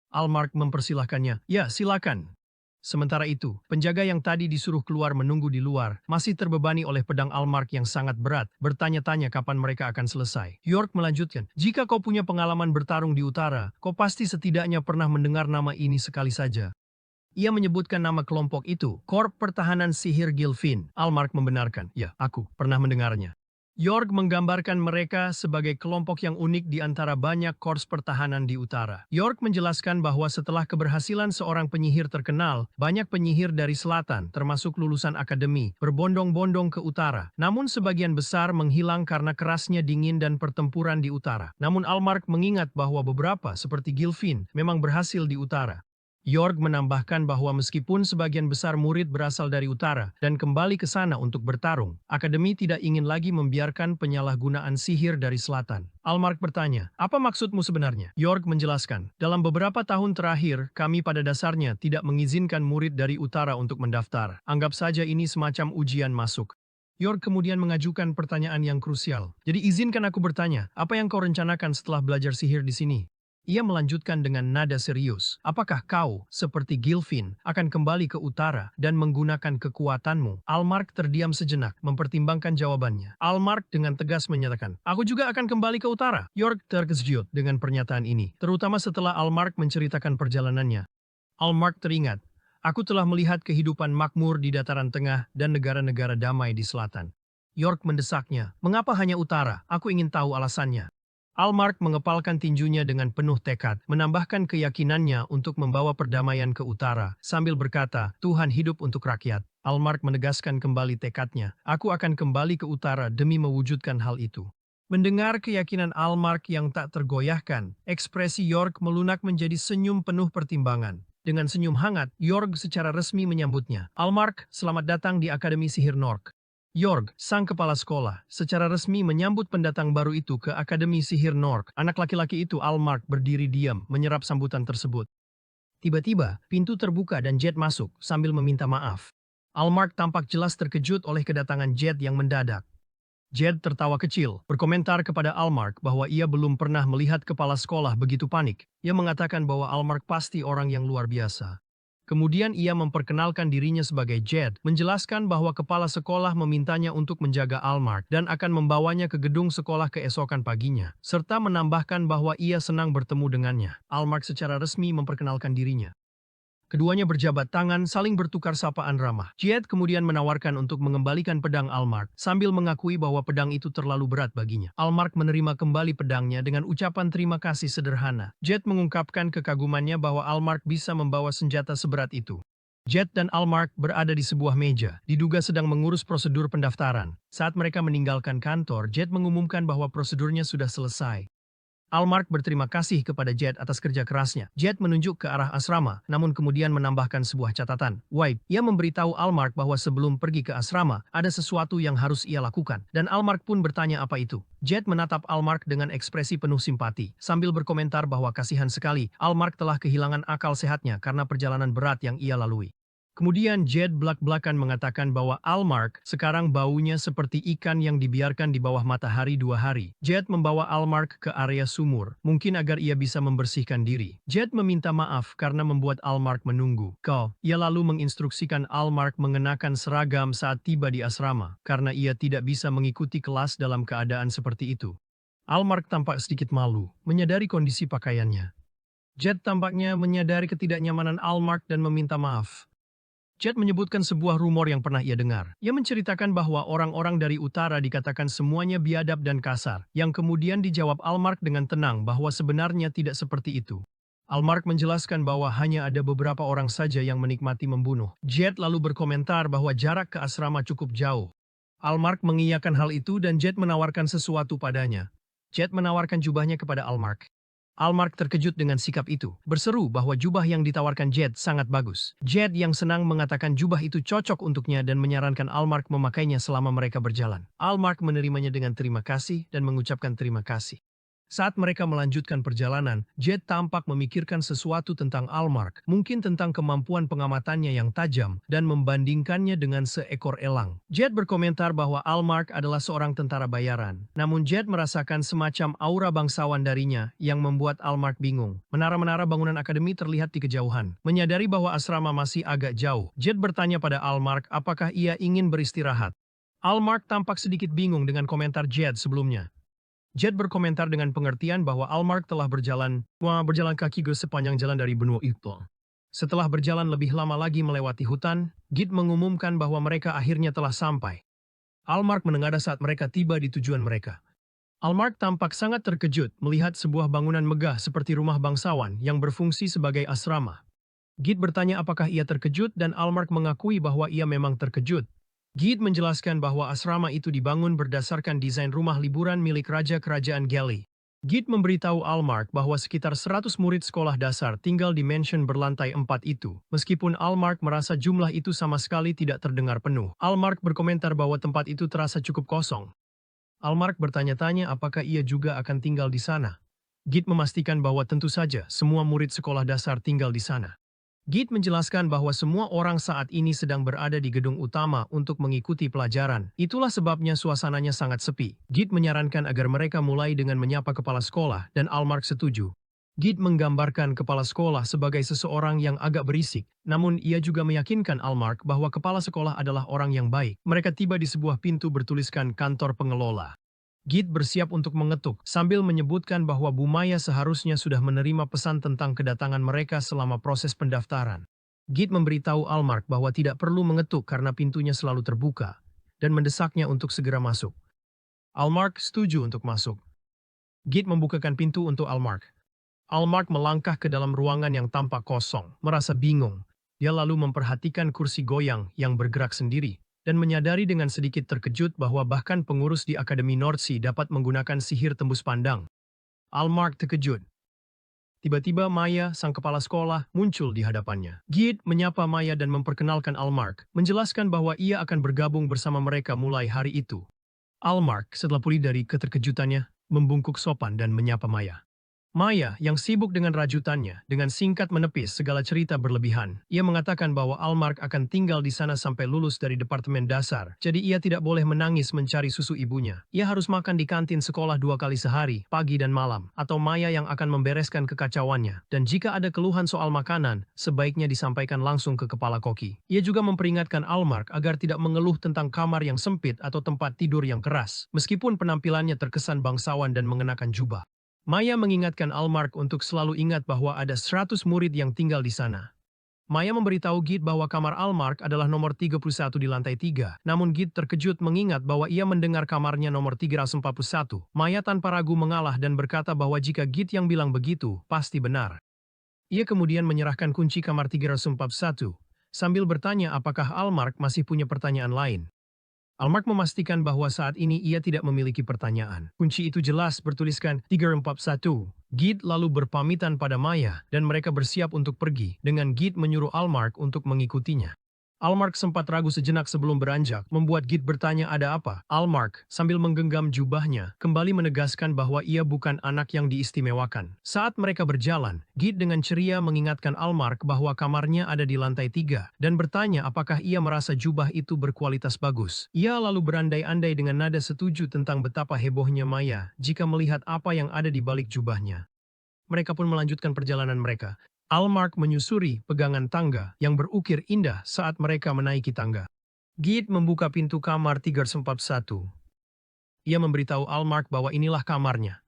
Speaker 2: Almark mempersilahkannya, "Ya, silakan." Sementara itu, penjaga yang tadi disuruh keluar menunggu di luar, masih terbebani oleh pedang Almark yang sangat berat, bertanya-tanya kapan mereka akan selesai. York melanjutkan, "Jika kau punya pengalaman bertarung di utara, kau pasti setidaknya pernah mendengar nama ini sekali saja." Ia menyebutkan nama kelompok itu, Korp Pertahanan Sihir Gilfin. Almark membenarkan, "Ya, aku pernah mendengarnya." York menggambarkan mereka sebagai kelompok yang unik di antara banyak korps pertahanan di utara. York menjelaskan bahwa setelah keberhasilan seorang penyihir terkenal, banyak penyihir dari selatan, termasuk lulusan akademi, berbondong-bondong ke utara. Namun sebagian besar menghilang karena kerasnya dingin dan pertempuran di utara. Namun Almark mengingat bahwa beberapa, seperti Gilfin, memang berhasil di utara. York menambahkan bahwa meskipun sebagian besar murid berasal dari utara dan kembali ke sana untuk bertarung, akademi tidak ingin lagi membiarkan penyalahgunaan sihir dari selatan. Almark bertanya, apa maksudmu sebenarnya? York menjelaskan, dalam beberapa tahun terakhir, kami pada dasarnya tidak mengizinkan murid dari utara untuk mendaftar. Anggap saja ini semacam ujian masuk. York kemudian mengajukan pertanyaan yang krusial. Jadi izinkan aku bertanya, apa yang kau rencanakan setelah belajar sihir di sini? Ia melanjutkan dengan nada serius. Apakah kau, seperti Gilfin, akan kembali ke utara dan menggunakan kekuatanmu? Almark terdiam sejenak, mempertimbangkan jawabannya. Almark dengan tegas menyatakan, aku juga akan kembali ke utara. York terkejut dengan pernyataan ini, terutama setelah Almark menceritakan perjalanannya. Almark teringat, aku telah melihat kehidupan makmur di dataran tengah dan negara-negara damai di selatan. York mendesaknya, mengapa hanya utara? Aku ingin tahu alasannya. Almark mengepalkan tinjunya dengan penuh tekad, menambahkan keyakinannya untuk membawa perdamaian ke utara, sambil berkata, Tuhan hidup untuk rakyat. Almark menegaskan kembali tekadnya, aku akan kembali ke utara demi mewujudkan hal itu. Mendengar keyakinan Almark yang tak tergoyahkan, ekspresi York melunak menjadi senyum penuh pertimbangan. Dengan senyum hangat, York secara resmi menyambutnya. Almark, selamat datang di Akademi Sihir Nork. York, sang kepala sekolah, secara resmi menyambut pendatang baru itu ke Akademi Sihir Nork. Anak laki-laki itu, Almark, berdiri diam, menyerap sambutan tersebut. Tiba-tiba, pintu terbuka dan Jet masuk, sambil meminta maaf. Almark tampak jelas terkejut oleh kedatangan Jet yang mendadak. Jet tertawa kecil, berkomentar kepada Almark bahwa ia belum pernah melihat kepala sekolah begitu panik. Ia mengatakan bahwa Almark pasti orang yang luar biasa. Kemudian ia memperkenalkan dirinya sebagai Jed, menjelaskan bahwa kepala sekolah memintanya untuk menjaga Almark dan akan membawanya ke gedung sekolah keesokan paginya, serta menambahkan bahwa ia senang bertemu dengannya. Almark secara resmi memperkenalkan dirinya. Keduanya berjabat tangan, saling bertukar sapaan ramah. Jed kemudian menawarkan untuk mengembalikan pedang Almark, sambil mengakui bahwa pedang itu terlalu berat baginya. Almark menerima kembali pedangnya dengan ucapan terima kasih sederhana. Jed mengungkapkan kekagumannya bahwa Almark bisa membawa senjata seberat itu. Jed dan Almark berada di sebuah meja, diduga sedang mengurus prosedur pendaftaran. Saat mereka meninggalkan kantor, Jed mengumumkan bahwa prosedurnya sudah selesai. Almark berterima kasih kepada Jed atas kerja kerasnya. Jed menunjuk ke arah asrama, namun kemudian menambahkan sebuah catatan. White, ia memberitahu Almark bahwa sebelum pergi ke asrama, ada sesuatu yang harus ia lakukan. Dan Almark pun bertanya apa itu. Jed menatap Almark dengan ekspresi penuh simpati, sambil berkomentar bahwa kasihan sekali, Almark telah kehilangan akal sehatnya karena perjalanan berat yang ia lalui. Kemudian Jed belak-belakan mengatakan bahwa Almark sekarang baunya seperti ikan yang dibiarkan di bawah matahari 2 hari. Jed membawa Almark ke area sumur, mungkin agar ia bisa membersihkan diri. Jed meminta maaf karena membuat Almark menunggu. Ia lalu menginstruksikan Almark mengenakan seragam saat tiba di asrama, karena ia tidak bisa mengikuti kelas dalam keadaan seperti itu. Almark tampak sedikit malu, menyadari kondisi pakaiannya. Jed tampaknya menyadari ketidaknyamanan Almark dan meminta maaf. Jed menyebutkan sebuah rumor yang pernah ia dengar. Ia menceritakan bahwa orang-orang dari utara dikatakan semuanya biadab dan kasar, yang kemudian dijawab Almark dengan tenang bahwa sebenarnya tidak seperti itu. Almark menjelaskan bahwa hanya ada beberapa orang saja yang menikmati membunuh. Jed lalu berkomentar bahwa jarak ke asrama cukup jauh. Almark mengiyakan hal itu dan Jed menawarkan sesuatu padanya. Jed menawarkan jubahnya kepada Almark. Almark terkejut dengan sikap itu, berseru bahwa jubah yang ditawarkan Jed sangat bagus. Jed yang senang mengatakan jubah itu cocok untuknya dan menyarankan Almark memakainya selama mereka berjalan. Almark menerimanya dengan terima kasih dan mengucapkan terima kasih. Saat mereka melanjutkan perjalanan, Jed tampak memikirkan sesuatu tentang Almark, mungkin tentang kemampuan pengamatannya yang tajam, dan membandingkannya dengan seekor elang. Jed berkomentar bahwa Almark adalah seorang tentara bayaran, namun Jed merasakan semacam aura bangsawan darinya yang membuat Almark bingung. Menara-menara bangunan akademi terlihat di kejauhan. Menyadari bahwa asrama masih agak jauh, Jed bertanya pada Almark apakah ia ingin beristirahat. Almark tampak sedikit bingung dengan komentar Jed sebelumnya. Jed berkomentar dengan pengertian bahwa Almark telah berjalan kaki ke sepanjang jalan dari benua itu. Setelah berjalan lebih lama lagi melewati hutan, Git mengumumkan bahwa mereka akhirnya telah sampai. Almark menengadah saat mereka tiba di tujuan mereka. Almark tampak sangat terkejut melihat sebuah bangunan megah seperti rumah bangsawan yang berfungsi sebagai asrama. Git bertanya apakah ia terkejut dan Almark mengakui bahwa ia memang terkejut. Git menjelaskan bahwa asrama itu dibangun berdasarkan desain rumah liburan milik Raja Kerajaan Geli. Git memberitahu Almark bahwa sekitar 100 murid sekolah dasar tinggal di mansion berlantai 4 itu. Meskipun Almark merasa jumlah itu sama sekali tidak terdengar penuh. Almark berkomentar bahwa tempat itu terasa cukup kosong. Almark bertanya-tanya apakah ia juga akan tinggal di sana. Git memastikan bahwa tentu saja semua murid sekolah dasar tinggal di sana. Git menjelaskan bahwa semua orang saat ini sedang berada di gedung utama untuk mengikuti pelajaran. Itulah sebabnya suasananya sangat sepi. Git menyarankan agar mereka mulai dengan menyapa kepala sekolah dan Almark setuju. Git menggambarkan kepala sekolah sebagai seseorang yang agak berisik, namun ia juga meyakinkan Almark bahwa kepala sekolah adalah orang yang baik. Mereka tiba di sebuah pintu bertuliskan kantor pengelola. Git bersiap untuk mengetuk, sambil menyebutkan bahwa Bu Maya seharusnya sudah menerima pesan tentang kedatangan mereka selama proses pendaftaran. Git memberitahu Almark bahwa tidak perlu mengetuk karena pintunya selalu terbuka, dan mendesaknya untuk segera masuk. Almark setuju untuk masuk. Git membukakan pintu untuk Almark. Almark melangkah ke dalam ruangan yang tampak kosong, merasa bingung. Dia lalu memperhatikan kursi goyang yang bergerak sendiri, dan menyadari dengan sedikit terkejut bahwa bahkan pengurus di Akademi Nordsea dapat menggunakan sihir tembus pandang. Almark terkejut. Tiba-tiba Maya, sang kepala sekolah, muncul di hadapannya. Git menyapa Maya dan memperkenalkan Almark, menjelaskan bahwa ia akan bergabung bersama mereka mulai hari itu. Almark, setelah pulih dari keterkejutannya, membungkuk sopan dan menyapa Maya. Maya, yang sibuk dengan rajutannya, dengan singkat menepis segala cerita berlebihan. Ia mengatakan bahwa Almark akan tinggal di sana sampai lulus dari departemen dasar, jadi ia tidak boleh menangis mencari susu ibunya. Ia harus makan di kantin sekolah 2 kali sehari, pagi dan malam, atau Maya yang akan membereskan kekacauannya. Dan jika ada keluhan soal makanan, sebaiknya disampaikan langsung ke kepala koki. Ia juga memperingatkan Almark agar tidak mengeluh tentang kamar yang sempit atau tempat tidur yang keras, meskipun penampilannya terkesan bangsawan dan mengenakan jubah. Maya mengingatkan Almark untuk selalu ingat bahwa ada 100 murid yang tinggal di sana. Maya memberitahu Git bahwa kamar Almark adalah nomor 31 di lantai 3, namun Git terkejut mengingat bahwa ia mendengar kamarnya nomor 341. Maya tanpa ragu mengalah dan berkata bahwa jika Git yang bilang begitu, pasti benar. Ia kemudian menyerahkan kunci kamar 341, sambil bertanya apakah Almark masih punya pertanyaan lain. Almark memastikan bahwa saat ini ia tidak memiliki pertanyaan. Kunci itu jelas bertuliskan 341. Git lalu berpamitan pada Maya dan mereka bersiap untuk pergi, dengan Git menyuruh Almark untuk mengikutinya. Almark sempat ragu sejenak sebelum beranjak, membuat Git bertanya ada apa. Almark, sambil menggenggam jubahnya, kembali menegaskan bahwa ia bukan anak yang diistimewakan. Saat mereka berjalan, Git dengan ceria mengingatkan Almark bahwa kamarnya ada di lantai 3, dan bertanya apakah ia merasa jubah itu berkualitas bagus. Ia lalu berandai-andai dengan nada setuju tentang betapa hebohnya Maya jika melihat apa yang ada di balik jubahnya. Mereka pun melanjutkan perjalanan mereka. Almark menyusuri pegangan tangga yang berukir indah saat mereka menaiki tangga. Git membuka pintu kamar 341. Ia memberitahu Almark bahwa inilah kamarnya.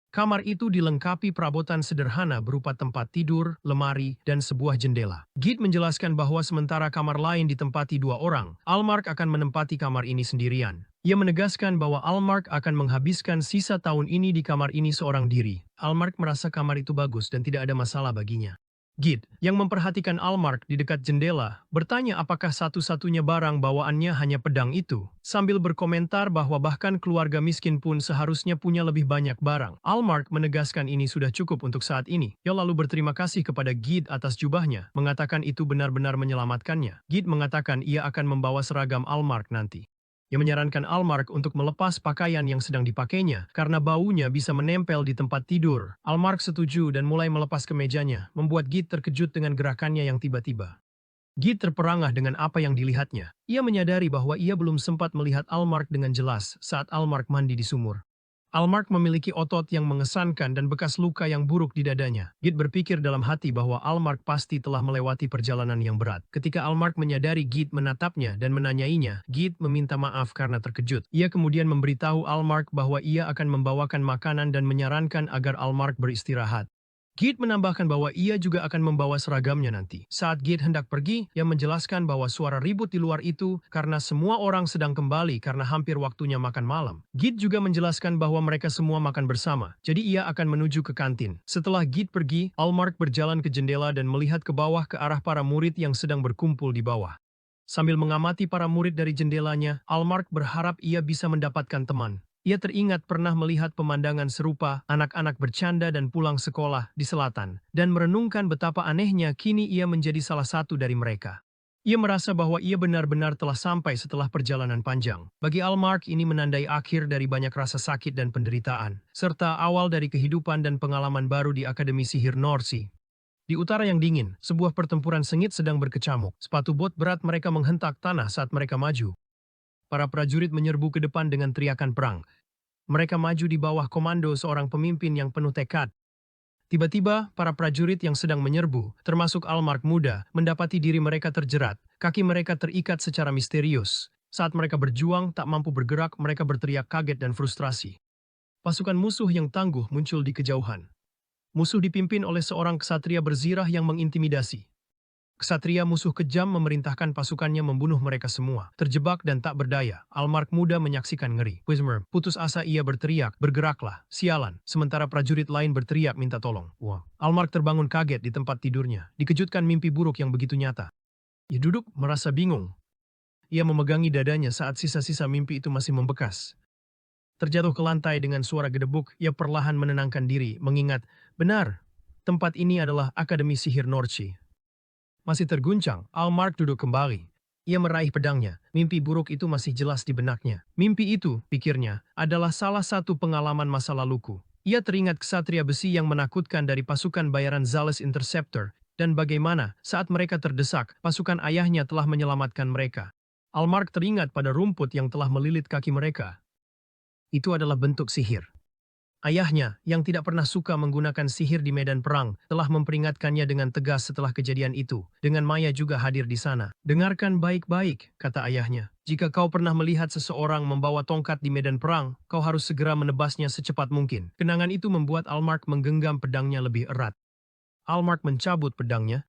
Speaker 2: Kamar itu dilengkapi perabotan sederhana berupa tempat tidur, lemari, dan sebuah jendela. Git menjelaskan bahwa sementara kamar lain ditempati 2 orang, Almark akan menempati kamar ini sendirian. Ia menegaskan bahwa Almark akan menghabiskan sisa tahun ini di kamar ini seorang diri. Almark merasa kamar itu bagus dan tidak ada masalah baginya. Git, yang memperhatikan Almark di dekat jendela, bertanya apakah satu-satunya barang bawaannya hanya pedang itu, sambil berkomentar bahwa bahkan keluarga miskin pun seharusnya punya lebih banyak barang. Almark menegaskan ini sudah cukup untuk saat ini. Ia lalu berterima kasih kepada Git atas jubahnya, mengatakan itu benar-benar menyelamatkannya. Git mengatakan ia akan membawa seragam Almark nanti. Ia menyarankan Almark untuk melepas pakaian yang sedang dipakainya karena baunya bisa menempel di tempat tidur. Almark setuju dan mulai melepas kemejanya, membuat Git terkejut dengan gerakannya yang tiba-tiba. Git terperangah dengan apa yang dilihatnya. Ia menyadari bahwa ia belum sempat melihat Almark dengan jelas saat Almark mandi di sumur. Almark memiliki otot yang mengesankan dan bekas luka yang buruk di dadanya. Git berpikir dalam hati bahwa Almark pasti telah melewati perjalanan yang berat. Ketika Almark menyadari Git menatapnya dan menanyainya, Git meminta maaf karena terkejut. Ia kemudian memberitahu Almark bahwa ia akan membawakan makanan dan menyarankan agar Almark beristirahat. Git menambahkan bahwa ia juga akan membawa seragamnya nanti. Saat Git hendak pergi, ia menjelaskan bahwa suara ribut di luar itu karena semua orang sedang kembali karena hampir waktunya makan malam. Git juga menjelaskan bahwa mereka semua makan bersama, jadi ia akan menuju ke kantin. Setelah Git pergi, Allmark berjalan ke jendela dan melihat ke bawah ke arah para murid yang sedang berkumpul di bawah. Sambil mengamati para murid dari jendelanya, Allmark berharap ia bisa mendapatkan teman. Ia teringat pernah melihat pemandangan serupa, anak-anak bercanda dan pulang sekolah di selatan, dan merenungkan betapa anehnya kini ia menjadi salah satu dari mereka. Ia merasa bahwa ia benar-benar telah sampai setelah perjalanan panjang. Bagi Allmark, ini menandai akhir dari banyak rasa sakit dan penderitaan, serta awal dari kehidupan dan pengalaman baru di Akademi Sihir Norsi. Di utara yang dingin, sebuah pertempuran sengit sedang berkecamuk. Sepatu bot berat mereka menghentak tanah saat mereka maju. Para prajurit menyerbu ke depan dengan teriakan perang. Mereka maju di bawah komando seorang pemimpin yang penuh tekad. Tiba-tiba, para prajurit yang sedang menyerbu, termasuk Allmark muda, mendapati diri mereka terjerat. Kaki mereka terikat secara misterius. Saat mereka berjuang, tak mampu bergerak, mereka berteriak kaget dan frustrasi. Pasukan musuh yang tangguh muncul di kejauhan. Musuh dipimpin oleh seorang ksatria berzirah yang mengintimidasi. Ksatria musuh kejam memerintahkan pasukannya membunuh mereka semua. Terjebak dan tak berdaya, Allmark muda menyaksikan ngeri. Wismer, putus asa ia berteriak, bergeraklah, sialan. Sementara prajurit lain berteriak minta tolong. Wah. Allmark terbangun kaget di tempat tidurnya, dikejutkan mimpi buruk yang begitu nyata. Ia duduk, merasa bingung. Ia memegangi dadanya saat sisa-sisa mimpi itu masih membekas. Terjatuh ke lantai dengan suara gedebuk, ia perlahan menenangkan diri, mengingat, benar, tempat ini adalah Akademi Sihir Norci. Masih terguncang, Allmark duduk kembali. Ia meraih pedangnya, mimpi buruk itu masih jelas di benaknya. Mimpi itu, pikirnya, adalah salah satu pengalaman masa laluku. Ia teringat ksatria besi yang menakutkan dari pasukan bayaran Zales Interceptor, dan bagaimana, saat mereka terdesak, pasukan ayahnya telah menyelamatkan mereka. Allmark teringat pada rumput yang telah melilit kaki mereka. Itu adalah bentuk sihir. Ayahnya, yang tidak pernah suka menggunakan sihir di medan perang, telah memperingatkannya dengan tegas setelah kejadian itu, dengan Maya juga hadir di sana. Dengarkan baik-baik, kata ayahnya. Jika kau pernah melihat seseorang membawa tongkat di medan perang, kau harus segera menebasnya secepat mungkin. Kenangan itu membuat Allmark menggenggam pedangnya lebih erat. Allmark mencabut pedangnya.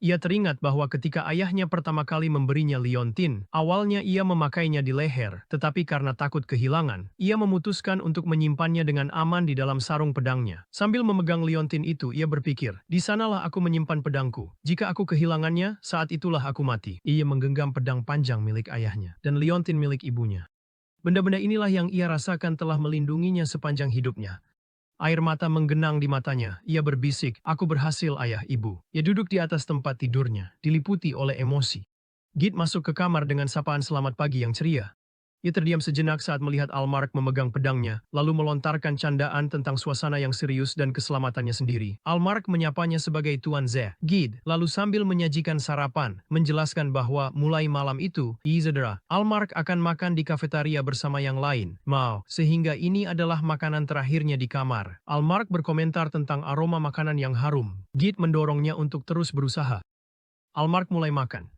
Speaker 2: Ia teringat bahwa ketika ayahnya pertama kali memberinya liontin, awalnya ia memakainya di leher, tetapi karena takut kehilangan, ia memutuskan untuk menyimpannya dengan aman di dalam sarung pedangnya. Sambil memegang liontin itu, ia berpikir, di sanalah aku menyimpan pedangku. Jika aku kehilangannya, saat itulah aku mati. Ia menggenggam pedang panjang milik ayahnya, dan liontin milik ibunya. Benda-benda inilah yang ia rasakan telah melindunginya sepanjang hidupnya. Air mata menggenang di matanya. Ia berbisik, aku berhasil ayah ibu. Ia duduk di atas tempat tidurnya, diliputi oleh emosi. Git masuk ke kamar dengan sapaan selamat pagi yang ceria. Ia terdiam sejenak saat melihat Allmark memegang pedangnya, lalu melontarkan candaan tentang suasana yang serius dan keselamatannya sendiri. Allmark menyapanya sebagai Tuan Ze. Gid, lalu sambil menyajikan sarapan, menjelaskan bahwa mulai malam itu, Isadora, Allmark akan makan di kafetaria bersama yang lain, sehingga ini adalah makanan terakhirnya di kamar. Allmark berkomentar tentang aroma makanan yang harum. Gid mendorongnya untuk terus berusaha. Allmark mulai makan.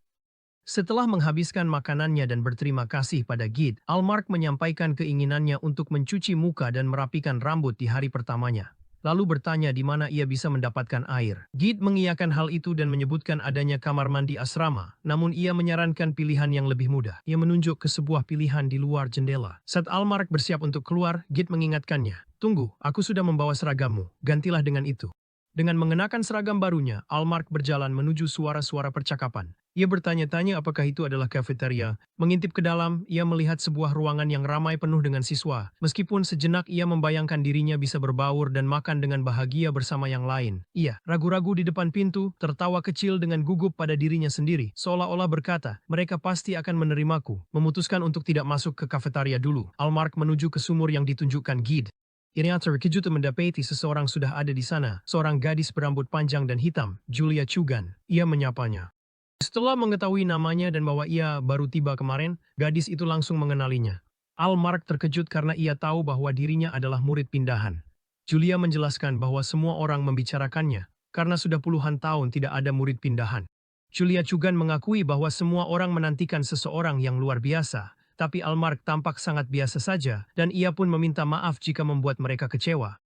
Speaker 2: Setelah menghabiskan makanannya dan berterima kasih pada Gid, Allmark menyampaikan keinginannya untuk mencuci muka dan merapikan rambut di hari pertamanya. Lalu bertanya di mana ia bisa mendapatkan air. Gid mengiyakan hal itu dan menyebutkan adanya kamar mandi asrama, namun ia menyarankan pilihan yang lebih mudah. Ia menunjuk ke sebuah pilihan di luar jendela. Saat Allmark bersiap untuk keluar, Gid mengingatkannya, tunggu, aku sudah membawa seragammu, gantilah dengan itu. Dengan mengenakan seragam barunya, Allmark berjalan menuju suara-suara percakapan. Ia bertanya-tanya apakah itu adalah kafetaria. Mengintip ke dalam, ia melihat sebuah ruangan yang ramai penuh dengan siswa. Meskipun sejenak ia membayangkan dirinya bisa berbaur dan makan dengan bahagia bersama yang lain. Ia ragu-ragu di depan pintu, tertawa kecil dengan gugup pada dirinya sendiri. Seolah-olah berkata, mereka pasti akan menerimaku. Memutuskan untuk tidak masuk ke kafetaria dulu. Allmark menuju ke sumur yang ditunjukkan Gid. Ia terkejut mendapati seseorang sudah ada di sana, seorang gadis berambut panjang dan hitam, Julia Chugan. Ia menyapanya. Setelah mengetahui namanya dan bahwa ia baru tiba kemarin, gadis itu langsung mengenalinya. Allmark terkejut karena ia tahu bahwa dirinya adalah murid pindahan. Julia menjelaskan bahwa semua orang membicarakannya, karena sudah puluhan tahun tidak ada murid pindahan. Julia Chugan mengakui bahwa semua orang menantikan seseorang yang luar biasa, tapi Allmark tampak sangat biasa saja, dan ia pun meminta maaf jika membuat mereka kecewa.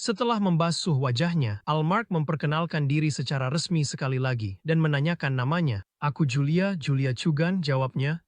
Speaker 2: Setelah membasuh wajahnya, Almark memperkenalkan diri secara resmi sekali lagi dan menanyakan namanya. Aku Julia Chugan, jawabnya.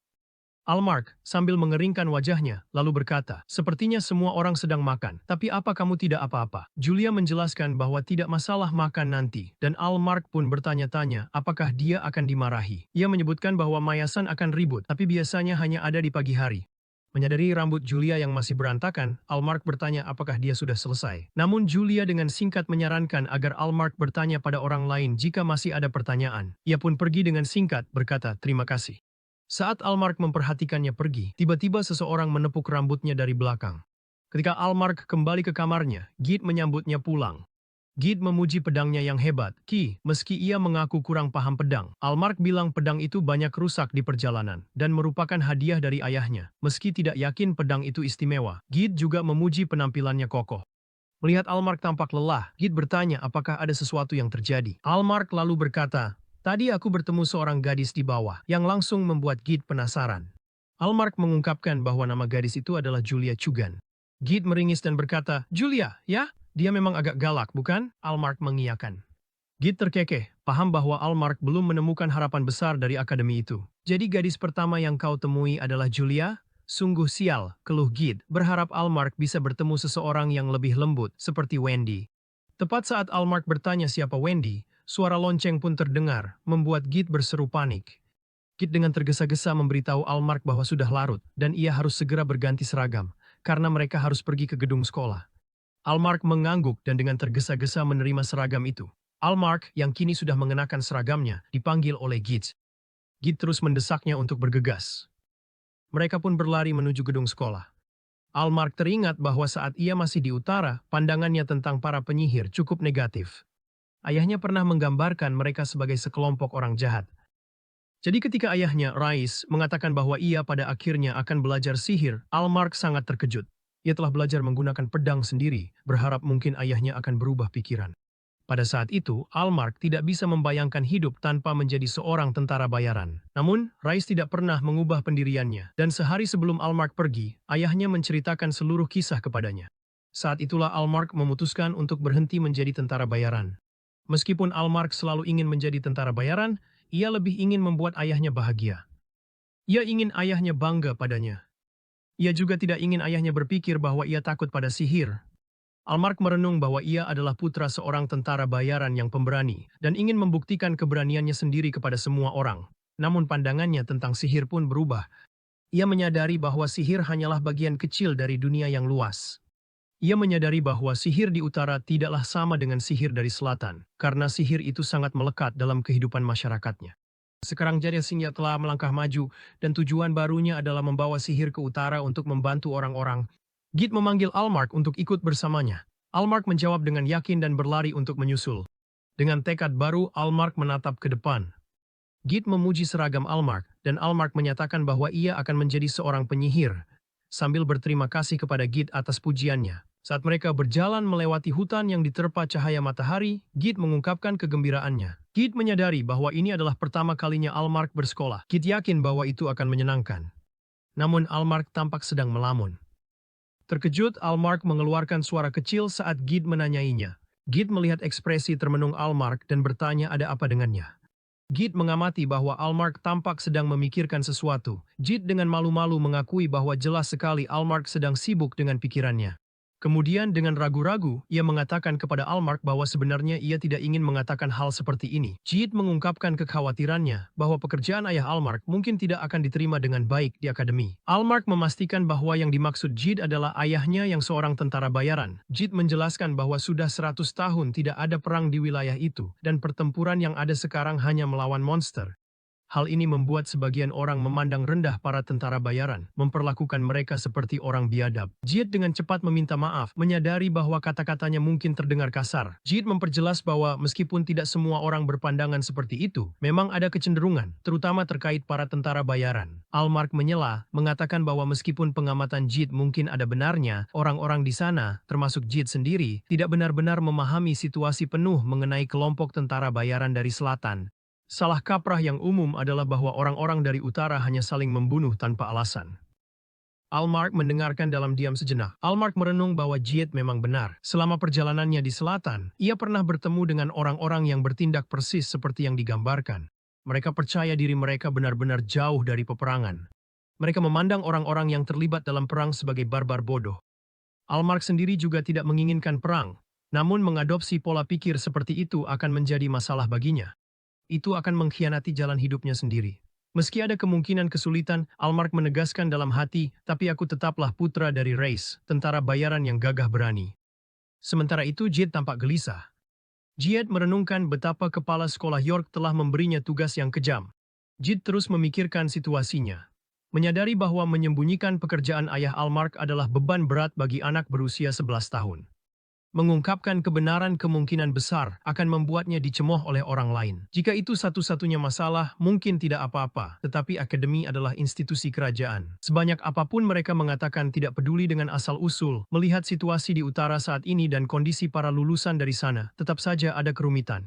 Speaker 2: Almark sambil mengeringkan wajahnya, lalu berkata, sepertinya semua orang sedang makan, tapi apa kamu tidak apa-apa? Julia menjelaskan bahwa tidak masalah makan nanti, dan Almark pun bertanya-tanya apakah dia akan dimarahi. Ia menyebutkan bahwa Mayasan akan ribut, tapi biasanya hanya ada di pagi hari. Menyadari rambut Julia yang masih berantakan, Almark bertanya apakah dia sudah selesai. Namun Julia dengan singkat menyarankan agar Almark bertanya pada orang lain jika masih ada pertanyaan. Ia pun pergi dengan singkat berkata terima kasih. Saat Almark memperhatikannya pergi, tiba-tiba seseorang menepuk rambutnya dari belakang. Ketika Almark kembali ke kamarnya, Git menyambutnya pulang. Git memuji pedangnya yang hebat, meski ia mengaku kurang paham pedang. Almark bilang pedang itu banyak rusak di perjalanan, dan merupakan hadiah dari ayahnya. Meski tidak yakin pedang itu istimewa, Git juga memuji penampilannya kokoh. Melihat Almark tampak lelah, Git bertanya apakah ada sesuatu yang terjadi. Almark lalu berkata, tadi aku bertemu seorang gadis di bawah, yang langsung membuat Git penasaran. Almark mengungkapkan bahwa nama gadis itu adalah Julia Chugan. Git meringis dan berkata, Julia, ya? Dia memang agak galak, bukan? Almark mengiyakan. Git terkekeh, paham bahwa Almark belum menemukan harapan besar dari akademi itu. Jadi gadis pertama yang kau temui adalah Julia? Sungguh sial, keluh Git, berharap Almark bisa bertemu seseorang yang lebih lembut, seperti Wendy. Tepat saat Almark bertanya siapa Wendy, suara lonceng pun terdengar, membuat Git berseru panik. Git dengan tergesa-gesa memberitahu Almark bahwa sudah larut, dan ia harus segera berganti seragam, karena mereka harus pergi ke gedung sekolah. Almark mengangguk dan dengan tergesa-gesa menerima seragam itu. Almark, yang kini sudah mengenakan seragamnya, dipanggil oleh Git. Git terus mendesaknya untuk bergegas. Mereka pun berlari menuju gedung sekolah. Almark teringat bahwa saat ia masih di utara, pandangannya tentang para penyihir cukup negatif. Ayahnya pernah menggambarkan mereka sebagai sekelompok orang jahat. Jadi ketika ayahnya, Rais, mengatakan bahwa ia pada akhirnya akan belajar sihir, Almark sangat terkejut. Ia telah belajar menggunakan pedang sendiri, berharap mungkin ayahnya akan berubah pikiran. Pada saat itu, Almark tidak bisa membayangkan hidup tanpa menjadi seorang tentara bayaran. Namun, Rais tidak pernah mengubah pendiriannya, dan sehari sebelum Almark pergi, ayahnya menceritakan seluruh kisah kepadanya. Saat itulah Almark memutuskan untuk berhenti menjadi tentara bayaran. Meskipun Almark selalu ingin menjadi tentara bayaran, ia lebih ingin membuat ayahnya bahagia. Ia ingin ayahnya bangga padanya. Ia juga tidak ingin ayahnya berpikir bahwa ia takut pada sihir. Almark merenung bahwa ia adalah putra seorang tentara bayaran yang pemberani dan ingin membuktikan keberaniannya sendiri kepada semua orang. Namun pandangannya tentang sihir pun berubah. Ia menyadari bahwa sihir hanyalah bagian kecil dari dunia yang luas. Ia menyadari bahwa sihir di utara tidaklah sama dengan sihir dari selatan, karena sihir itu sangat melekat dalam kehidupan masyarakatnya. Sekarang Jadesingya telah melangkah maju, dan tujuan barunya adalah membawa sihir ke utara untuk membantu orang-orang. Git memanggil Almark untuk ikut bersamanya. Almark menjawab dengan yakin dan berlari untuk menyusul. Dengan tekad baru, Almark menatap ke depan. Git memuji seragam Almark, dan Almark menyatakan bahwa ia akan menjadi seorang penyihir, sambil berterima kasih kepada Git atas pujiannya. Saat mereka berjalan melewati hutan yang diterpa cahaya matahari, Git mengungkapkan kegembiraannya. Git menyadari bahwa ini adalah pertama kalinya Almark bersekolah. Git yakin bahwa itu akan menyenangkan. Namun Almark tampak sedang melamun. Terkejut, Almark mengeluarkan suara kecil saat Git menanyainya. Git melihat ekspresi termenung Almark dan bertanya ada apa dengannya. Git mengamati bahwa Almark tampak sedang memikirkan sesuatu. Git dengan malu-malu mengakui bahwa jelas sekali Almark sedang sibuk dengan pikirannya. Kemudian dengan ragu-ragu, ia mengatakan kepada Almark bahwa sebenarnya ia tidak ingin mengatakan hal seperti ini. Git mengungkapkan kekhawatirannya bahwa pekerjaan ayah Almark mungkin tidak akan diterima dengan baik di akademi. Almark memastikan bahwa yang dimaksud Git adalah ayahnya yang seorang tentara bayaran. Git menjelaskan bahwa sudah 100 tahun tidak ada perang di wilayah itu, dan pertempuran yang ada sekarang hanya melawan monster. Hal ini membuat sebagian orang memandang rendah para tentara bayaran, memperlakukan mereka seperti orang biadab. Git dengan cepat meminta maaf, menyadari bahwa kata-katanya mungkin terdengar kasar. Git memperjelas bahwa meskipun tidak semua orang berpandangan seperti itu, memang ada kecenderungan, terutama terkait para tentara bayaran. Almark menyela, mengatakan bahwa meskipun pengamatan Git mungkin ada benarnya, orang-orang di sana, termasuk Git sendiri, tidak benar-benar memahami situasi penuh mengenai kelompok tentara bayaran dari selatan. Salah kaprah yang umum adalah bahwa orang-orang dari utara hanya saling membunuh tanpa alasan. Almark mendengarkan dalam diam sejenak. Almark merenung bahwa Jade memang benar. Selama perjalanannya di selatan, ia pernah bertemu dengan orang-orang yang bertindak persis seperti yang digambarkan. Mereka percaya diri mereka benar-benar jauh dari peperangan. Mereka memandang orang-orang yang terlibat dalam perang sebagai barbar bodoh. Almark sendiri juga tidak menginginkan perang, namun mengadopsi pola pikir seperti itu akan menjadi masalah baginya. Itu akan mengkhianati jalan hidupnya sendiri. Meski ada kemungkinan kesulitan, Almark menegaskan dalam hati, tapi aku tetaplah putra dari Reis, tentara bayaran yang gagah berani. Sementara itu Jade tampak gelisah. Jade merenungkan betapa kepala sekolah York telah memberinya tugas yang kejam. Jade terus memikirkan situasinya. Menyadari bahwa menyembunyikan pekerjaan ayah Almark adalah beban berat bagi anak berusia 11 tahun. Mengungkapkan kebenaran kemungkinan besar akan membuatnya dicemooh oleh orang lain. Jika itu satu-satunya masalah, mungkin tidak apa-apa, tetapi akademi adalah institusi kerajaan. Sebanyak apapun mereka mengatakan tidak peduli dengan asal-usul, melihat situasi di utara saat ini dan kondisi para lulusan dari sana, tetap saja ada kerumitan.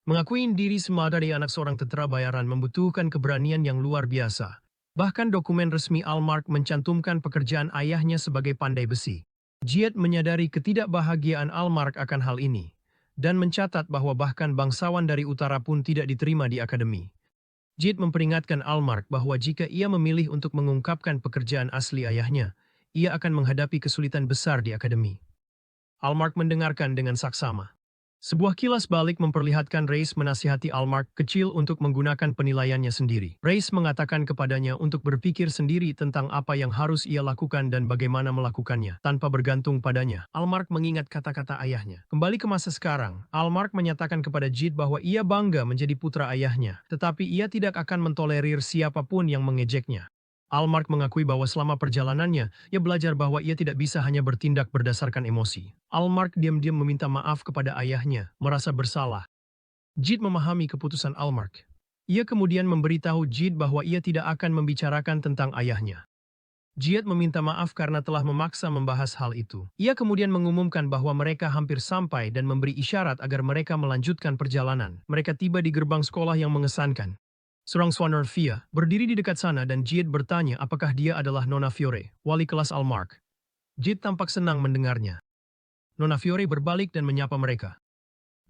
Speaker 2: Mengakui diri sebagai anak seorang tentara bayaran membutuhkan keberanian yang luar biasa. Bahkan dokumen resmi Almark mencantumkan pekerjaan ayahnya sebagai pandai besi. Jade menyadari ketidakbahagiaan Almark akan hal ini, dan mencatat bahwa bahkan bangsawan dari utara pun tidak diterima di akademi. Jade memperingatkan Almark bahwa jika ia memilih untuk mengungkapkan pekerjaan asli ayahnya, ia akan menghadapi kesulitan besar di akademi. Almark mendengarkan dengan saksama. Sebuah kilas balik memperlihatkan Reis menasihati Almark kecil untuk menggunakan penilaiannya sendiri. Reis mengatakan kepadanya untuk berpikir sendiri tentang apa yang harus ia lakukan dan bagaimana melakukannya, tanpa bergantung padanya. Almark mengingat kata-kata ayahnya. Kembali ke masa sekarang, Almark menyatakan kepada Jade bahwa ia bangga menjadi putra ayahnya, tetapi ia tidak akan mentolerir siapapun yang mengejeknya. Almark mengakui bahwa selama perjalanannya, ia belajar bahwa ia tidak bisa hanya bertindak berdasarkan emosi. Almark diam-diam meminta maaf kepada ayahnya, merasa bersalah. Jade memahami keputusan Almark. Ia kemudian memberitahu Jade bahwa ia tidak akan membicarakan tentang ayahnya. Jade meminta maaf karena telah memaksa membahas hal itu. Ia kemudian mengumumkan bahwa mereka hampir sampai dan memberi isyarat agar mereka melanjutkan perjalanan. Mereka tiba di gerbang sekolah yang mengesankan. Seorang Swanner Fia berdiri di dekat sana dan Jade bertanya apakah dia adalah Nona Fiore, wali kelas Almark. Jade tampak senang mendengarnya. Nona Fiore berbalik dan menyapa mereka.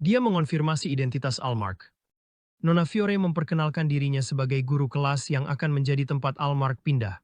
Speaker 2: Dia mengonfirmasi identitas Almark. Nona Fiore memperkenalkan dirinya sebagai guru kelas yang akan menjadi tempat Almark pindah.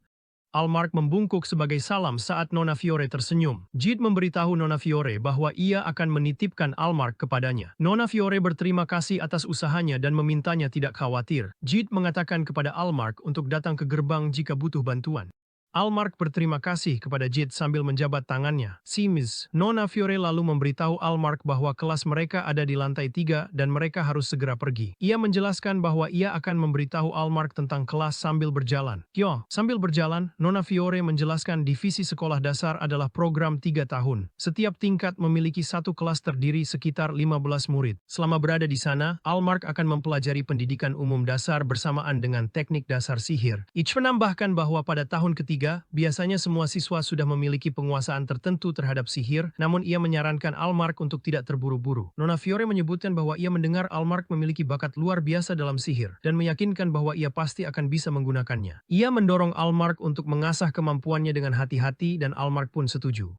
Speaker 2: Almark membungkuk sebagai salam saat Nona Fiore tersenyum. Jade memberitahu Nona Fiore bahwa ia akan menitipkan Almark kepadanya. Nona Fiore berterima kasih atas usahanya dan memintanya tidak khawatir. Jade mengatakan kepada Almark untuk datang ke gerbang jika butuh bantuan. Almark berterima kasih kepada Jade sambil menjabat tangannya. Simis, Nona Fiore lalu memberitahu Almark bahwa kelas mereka ada di lantai 3 dan mereka harus segera pergi. Ia menjelaskan bahwa ia akan memberitahu Almark tentang kelas sambil berjalan. Sambil berjalan, Nona Fiore menjelaskan divisi sekolah dasar adalah program 3 tahun. Setiap tingkat memiliki satu kelas terdiri sekitar 15 murid. Selama berada di sana, Almark akan mempelajari pendidikan umum dasar bersamaan dengan teknik dasar sihir. Ich menambahkan bahwa pada tahun ketiga, biasanya semua siswa sudah memiliki penguasaan tertentu terhadap sihir, namun ia menyarankan Almark untuk tidak terburu-buru. Nona Fiore menyebutkan bahwa ia mendengar Almark memiliki bakat luar biasa dalam sihir, dan meyakinkan bahwa ia pasti akan bisa menggunakannya. Ia mendorong Almark untuk mengasah kemampuannya dengan hati-hati dan Almark pun setuju.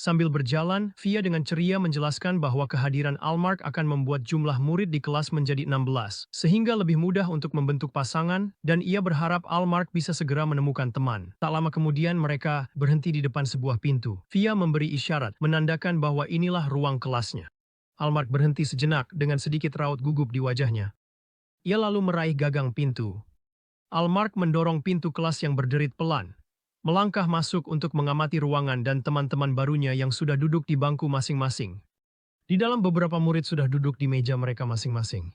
Speaker 2: Sambil berjalan, Fia dengan ceria menjelaskan bahwa kehadiran Almark akan membuat jumlah murid di kelas menjadi 16, sehingga lebih mudah untuk membentuk pasangan, dan ia berharap Almark bisa segera menemukan teman. Tak lama kemudian mereka berhenti di depan sebuah pintu. Fia memberi isyarat, menandakan bahwa inilah ruang kelasnya. Almark berhenti sejenak dengan sedikit raut gugup di wajahnya. Ia lalu meraih gagang pintu. Almark mendorong pintu kelas yang berderit pelan. Melangkah masuk untuk mengamati ruangan dan teman-teman barunya yang sudah duduk di bangku masing-masing. Di dalam beberapa murid sudah duduk di meja mereka masing-masing.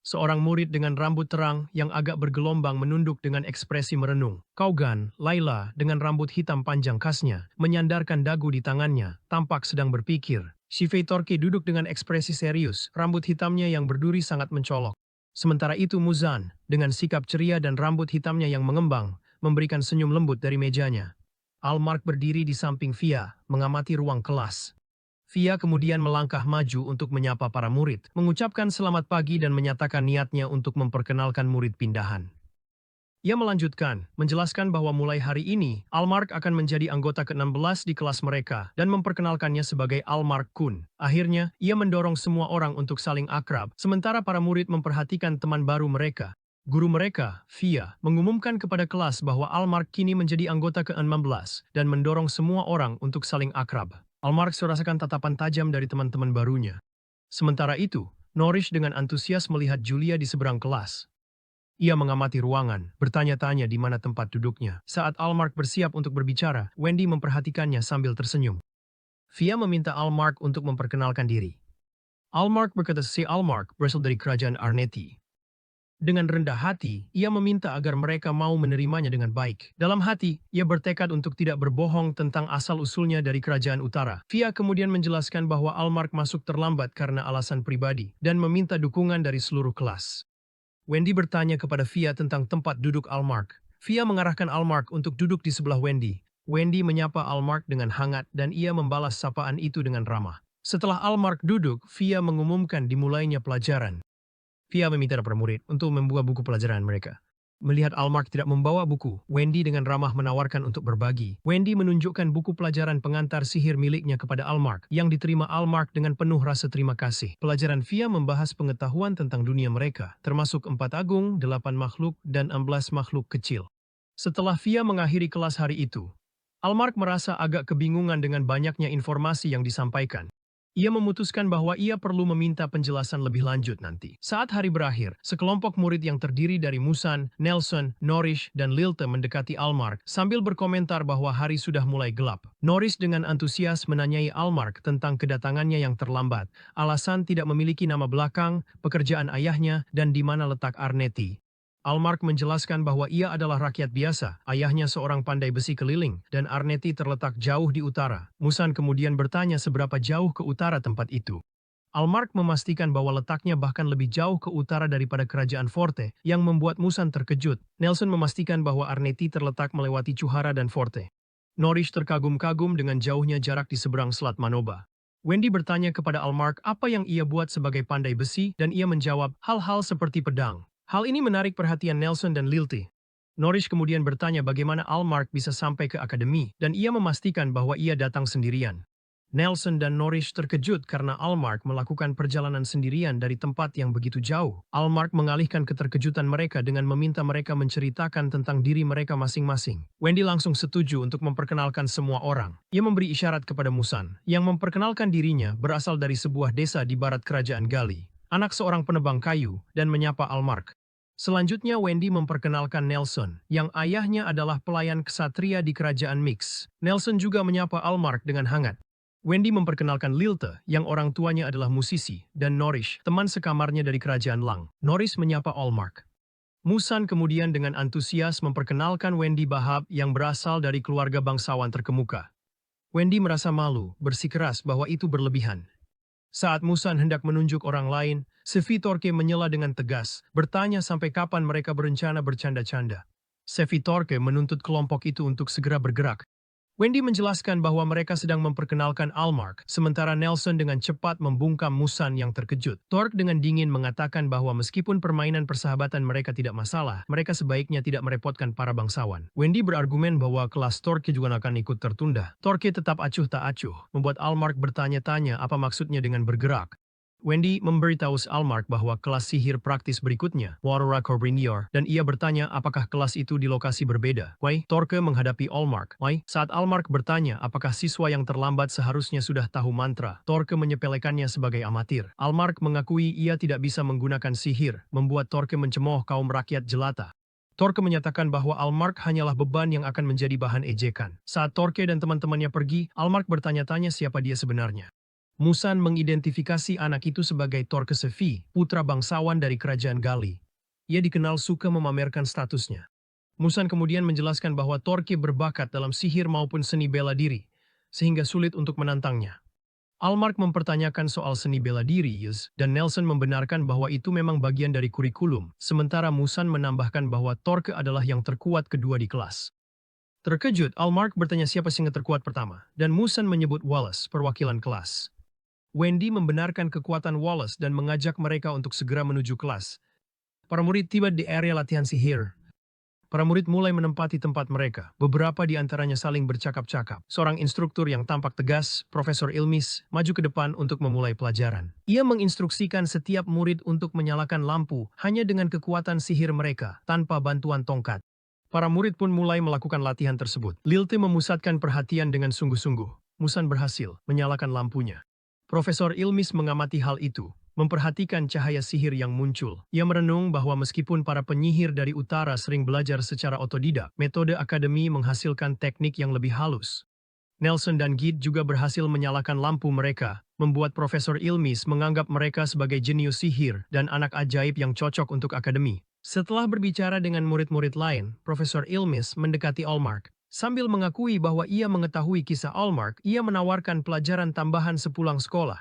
Speaker 2: Seorang murid dengan rambut terang yang agak bergelombang menunduk dengan ekspresi merenung. Kaugan, Laila, dengan rambut hitam panjang khasnya, menyandarkan dagu di tangannya, tampak sedang berpikir. Shifei Torki duduk dengan ekspresi serius, rambut hitamnya yang berduri sangat mencolok. Sementara itu Muzan, dengan sikap ceria dan rambut hitamnya yang mengembang, memberikan senyum lembut dari mejanya. Almark berdiri di samping Fia, mengamati ruang kelas. Fia kemudian melangkah maju untuk menyapa para murid, mengucapkan selamat pagi dan menyatakan niatnya untuk memperkenalkan murid pindahan. Ia melanjutkan, menjelaskan bahwa mulai hari ini, Almark akan menjadi anggota ke-16 di kelas mereka dan memperkenalkannya sebagai Almark Kun. Akhirnya, ia mendorong semua orang untuk saling akrab, sementara para murid memperhatikan teman baru mereka. Guru mereka, Fia, mengumumkan kepada kelas bahwa Almark kini menjadi anggota ke-16 dan mendorong semua orang untuk saling akrab. Almark merasakan tatapan tajam dari teman-teman barunya. Sementara itu, Norris dengan antusias melihat Julia di seberang kelas. Ia mengamati ruangan, bertanya-tanya di mana tempat duduknya. Saat Almark bersiap untuk berbicara, Wendy memperhatikannya sambil tersenyum. Fia meminta Almark untuk memperkenalkan diri. Almark berkata si Almark berasal dari kerajaan Arneti. Dengan rendah hati, ia meminta agar mereka mau menerimanya dengan baik. Dalam hati, ia bertekad untuk tidak berbohong tentang asal-usulnya dari kerajaan utara. Fia kemudian menjelaskan bahwa Almark masuk terlambat karena alasan pribadi dan meminta dukungan dari seluruh kelas. Wendy bertanya kepada Fia tentang tempat duduk Almark. Fia mengarahkan Almark untuk duduk di sebelah Wendy. Wendy menyapa Almark dengan hangat dan ia membalas sapaan itu dengan ramah. Setelah Almark duduk, Fia mengumumkan dimulainya pelajaran. Fia meminta para murid untuk membuka buku pelajaran mereka. Melihat Almark tidak membawa buku, Wendy dengan ramah menawarkan untuk berbagi. Wendy menunjukkan buku pelajaran pengantar sihir miliknya kepada Almark, yang diterima Almark dengan penuh rasa terima kasih. Pelajaran Fia membahas pengetahuan tentang dunia mereka, termasuk 4 agung, 8 makhluk, dan 11 makhluk kecil. Setelah Fia mengakhiri kelas hari itu, Almark merasa agak kebingungan dengan banyaknya informasi yang disampaikan. Ia memutuskan bahwa ia perlu meminta penjelasan lebih lanjut nanti. Saat hari berakhir, sekelompok murid yang terdiri dari Musan, Nelson, Norris, dan Lilte mendekati Almark sambil berkomentar bahwa hari sudah mulai gelap. Norris dengan antusias menanyai Almark tentang kedatangannya yang terlambat, alasan tidak memiliki nama belakang, pekerjaan ayahnya, dan di mana letak Arneti. Almark menjelaskan bahwa ia adalah rakyat biasa, ayahnya seorang pandai besi keliling, dan Arneti terletak jauh di utara. Musan kemudian bertanya seberapa jauh ke utara tempat itu. Almark memastikan bahwa letaknya bahkan lebih jauh ke utara daripada kerajaan Forte, yang membuat Musan terkejut. Nelson memastikan bahwa Arneti terletak melewati Chuhara dan Forte. Norris terkagum-kagum dengan jauhnya jarak di seberang Selat Manoba. Wendy bertanya kepada Almark apa yang ia buat sebagai pandai besi, dan ia menjawab hal-hal seperti pedang. Hal ini menarik perhatian Nelson dan Lilte. Norris kemudian bertanya bagaimana Almark bisa sampai ke akademi, dan ia memastikan bahwa ia datang sendirian. Nelson dan Norris terkejut karena Almark melakukan perjalanan sendirian dari tempat yang begitu jauh. Almark mengalihkan keterkejutan mereka dengan meminta mereka menceritakan tentang diri mereka masing-masing. Wendy langsung setuju untuk memperkenalkan semua orang. Ia memberi isyarat kepada Musan, yang memperkenalkan dirinya berasal dari sebuah desa di barat kerajaan Gali, anak seorang penebang kayu, dan menyapa Almark. Selanjutnya Wendy memperkenalkan Nelson, yang ayahnya adalah pelayan ksatria di kerajaan Mix. Nelson juga menyapa Almark dengan hangat. Wendy memperkenalkan Lilte, yang orang tuanya adalah musisi, dan Norris, teman sekamarnya dari kerajaan Lang. Norris menyapa Almark. Musan kemudian dengan antusias memperkenalkan Wendy Bahab yang berasal dari keluarga bangsawan terkemuka. Wendy merasa malu, bersikeras bahwa itu berlebihan. Saat Musan hendak menunjuk orang lain, Sevi Torke menyela dengan tegas, bertanya sampai kapan mereka berencana bercanda-canda. Sevi Torke menuntut kelompok itu untuk segera bergerak. Wendy menjelaskan bahwa mereka sedang memperkenalkan Almark, sementara Nelson dengan cepat membungkam Musan yang terkejut. Torque dengan dingin mengatakan bahwa meskipun permainan persahabatan mereka tidak masalah, mereka sebaiknya tidak merepotkan para bangsawan. Wendy berargumen bahwa kelas Torque juga akan ikut tertunda. Torque tetap acuh tak acuh, membuat Almark bertanya-tanya apa maksudnya dengan bergerak. Wendy memberitahu Almark bahwa kelas sihir praktis berikutnya, Warora Corbrinior, dan ia bertanya apakah kelas itu di lokasi berbeda. Torque menghadapi Almark. Saat Almark bertanya apakah siswa yang terlambat seharusnya sudah tahu mantra, Torque menyepelekannya sebagai amatir. Almark mengakui ia tidak bisa menggunakan sihir, membuat Torque mencemooh kaum rakyat jelata. Torque menyatakan bahwa Almark hanyalah beban yang akan menjadi bahan ejekan. Saat Torque dan teman-temannya pergi, Almark bertanya-tanya siapa dia sebenarnya. Musan mengidentifikasi anak itu sebagai Torque Sevi, putra bangsawan dari kerajaan Gali. Ia dikenal suka memamerkan statusnya. Musan kemudian menjelaskan bahwa Torque berbakat dalam sihir maupun seni bela diri, sehingga sulit untuk menantangnya. Almark mempertanyakan soal seni bela diri, dan Nelson membenarkan bahwa itu memang bagian dari kurikulum, sementara Musan menambahkan bahwa Torque adalah yang terkuat kedua di kelas. Terkejut, Almark bertanya siapa singa terkuat pertama, dan Musan menyebut Wallace, perwakilan kelas. Wendy membenarkan kekuatan Wallace dan mengajak mereka untuk segera menuju kelas. Para murid tiba di area latihan sihir. Para murid mulai menempati tempat mereka. Beberapa di antaranya saling bercakap-cakap. Seorang instruktur yang tampak tegas, Profesor Ilmis, maju ke depan untuk memulai pelajaran. Ia menginstruksikan setiap murid untuk menyalakan lampu hanya dengan kekuatan sihir mereka, tanpa bantuan tongkat. Para murid pun mulai melakukan latihan tersebut. Lilte memusatkan perhatian dengan sungguh-sungguh. Musan berhasil menyalakan lampunya. Profesor Ilmis mengamati hal itu, memperhatikan cahaya sihir yang muncul. Ia merenung bahwa meskipun para penyihir dari utara sering belajar secara otodidak, metode akademi menghasilkan teknik yang lebih halus. Nelson dan Gide juga berhasil menyalakan lampu mereka, membuat Profesor Ilmis menganggap mereka sebagai jenius sihir dan anak ajaib yang cocok untuk akademi. Setelah berbicara dengan murid-murid lain, Profesor Ilmis mendekati Allmark. Sambil mengakui bahwa ia mengetahui kisah Allmark, ia menawarkan pelajaran tambahan sepulang sekolah.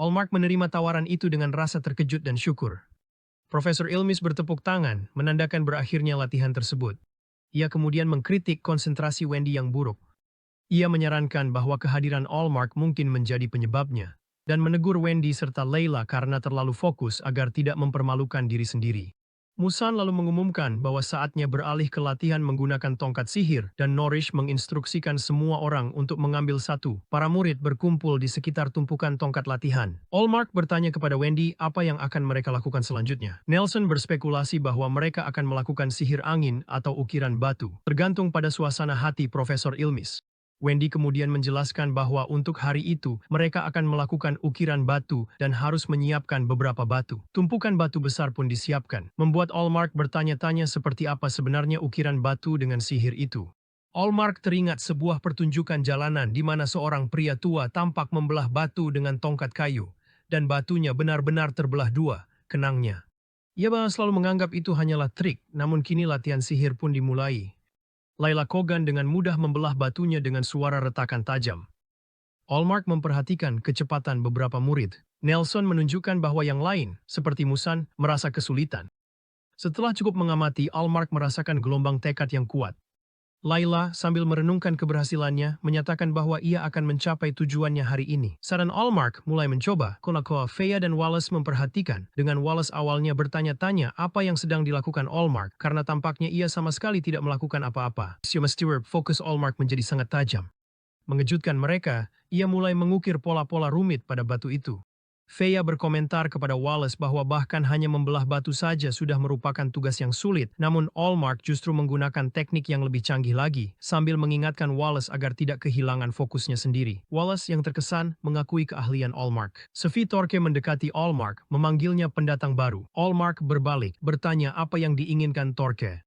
Speaker 2: Allmark menerima tawaran itu dengan rasa terkejut dan syukur. Profesor Ilmis bertepuk tangan, menandakan berakhirnya latihan tersebut. Ia kemudian mengkritik konsentrasi Wendy yang buruk. Ia menyarankan bahwa kehadiran Allmark mungkin menjadi penyebabnya, dan menegur Wendy serta Layla karena terlalu fokus agar tidak mempermalukan diri sendiri. Musan lalu mengumumkan bahwa saatnya beralih ke latihan menggunakan tongkat sihir dan Nourish menginstruksikan semua orang untuk mengambil satu. Para murid berkumpul di sekitar tumpukan tongkat latihan. Allmark bertanya kepada Wendy apa yang akan mereka lakukan selanjutnya. Nelson berspekulasi bahwa mereka akan melakukan sihir angin atau ukiran batu, tergantung pada suasana hati Profesor Ilmis. Wendy kemudian menjelaskan bahwa untuk hari itu, mereka akan melakukan ukiran batu dan harus menyiapkan beberapa batu. Tumpukan batu besar pun disiapkan, membuat Allmark bertanya-tanya seperti apa sebenarnya ukiran batu dengan sihir itu. Allmark teringat sebuah pertunjukan jalanan di mana seorang pria tua tampak membelah batu dengan tongkat kayu, dan batunya benar-benar terbelah dua, kenangnya. Ia selalu menganggap itu hanyalah trik, namun kini latihan sihir pun dimulai. Layla Kogan dengan mudah membelah batunya dengan suara retakan tajam. Allmark memperhatikan kecepatan beberapa murid. Nelson menunjukkan bahwa yang lain, seperti Musan, merasa kesulitan. Setelah cukup mengamati, Allmark merasakan gelombang tekad yang kuat. Layla, sambil merenungkan keberhasilannya, menyatakan bahwa ia akan mencapai tujuannya hari ini. Saran Allmark mulai mencoba. Konakoa, Feya dan Wallace memperhatikan. Dengan Wallace awalnya bertanya-tanya apa yang sedang dilakukan Allmark, karena tampaknya ia sama sekali tidak melakukan apa-apa. Stewart, fokus Allmark menjadi sangat tajam. Mengejutkan mereka, ia mulai mengukir pola-pola rumit pada batu itu. Feya berkomentar kepada Wallace bahwa bahkan hanya membelah batu saja sudah merupakan tugas yang sulit, namun Allmark justru menggunakan teknik yang lebih canggih lagi, sambil mengingatkan Wallace agar tidak kehilangan fokusnya sendiri. Wallace yang terkesan mengakui keahlian Allmark. Sophie Torque mendekati Allmark, memanggilnya pendatang baru. Allmark berbalik, bertanya apa yang diinginkan Torque.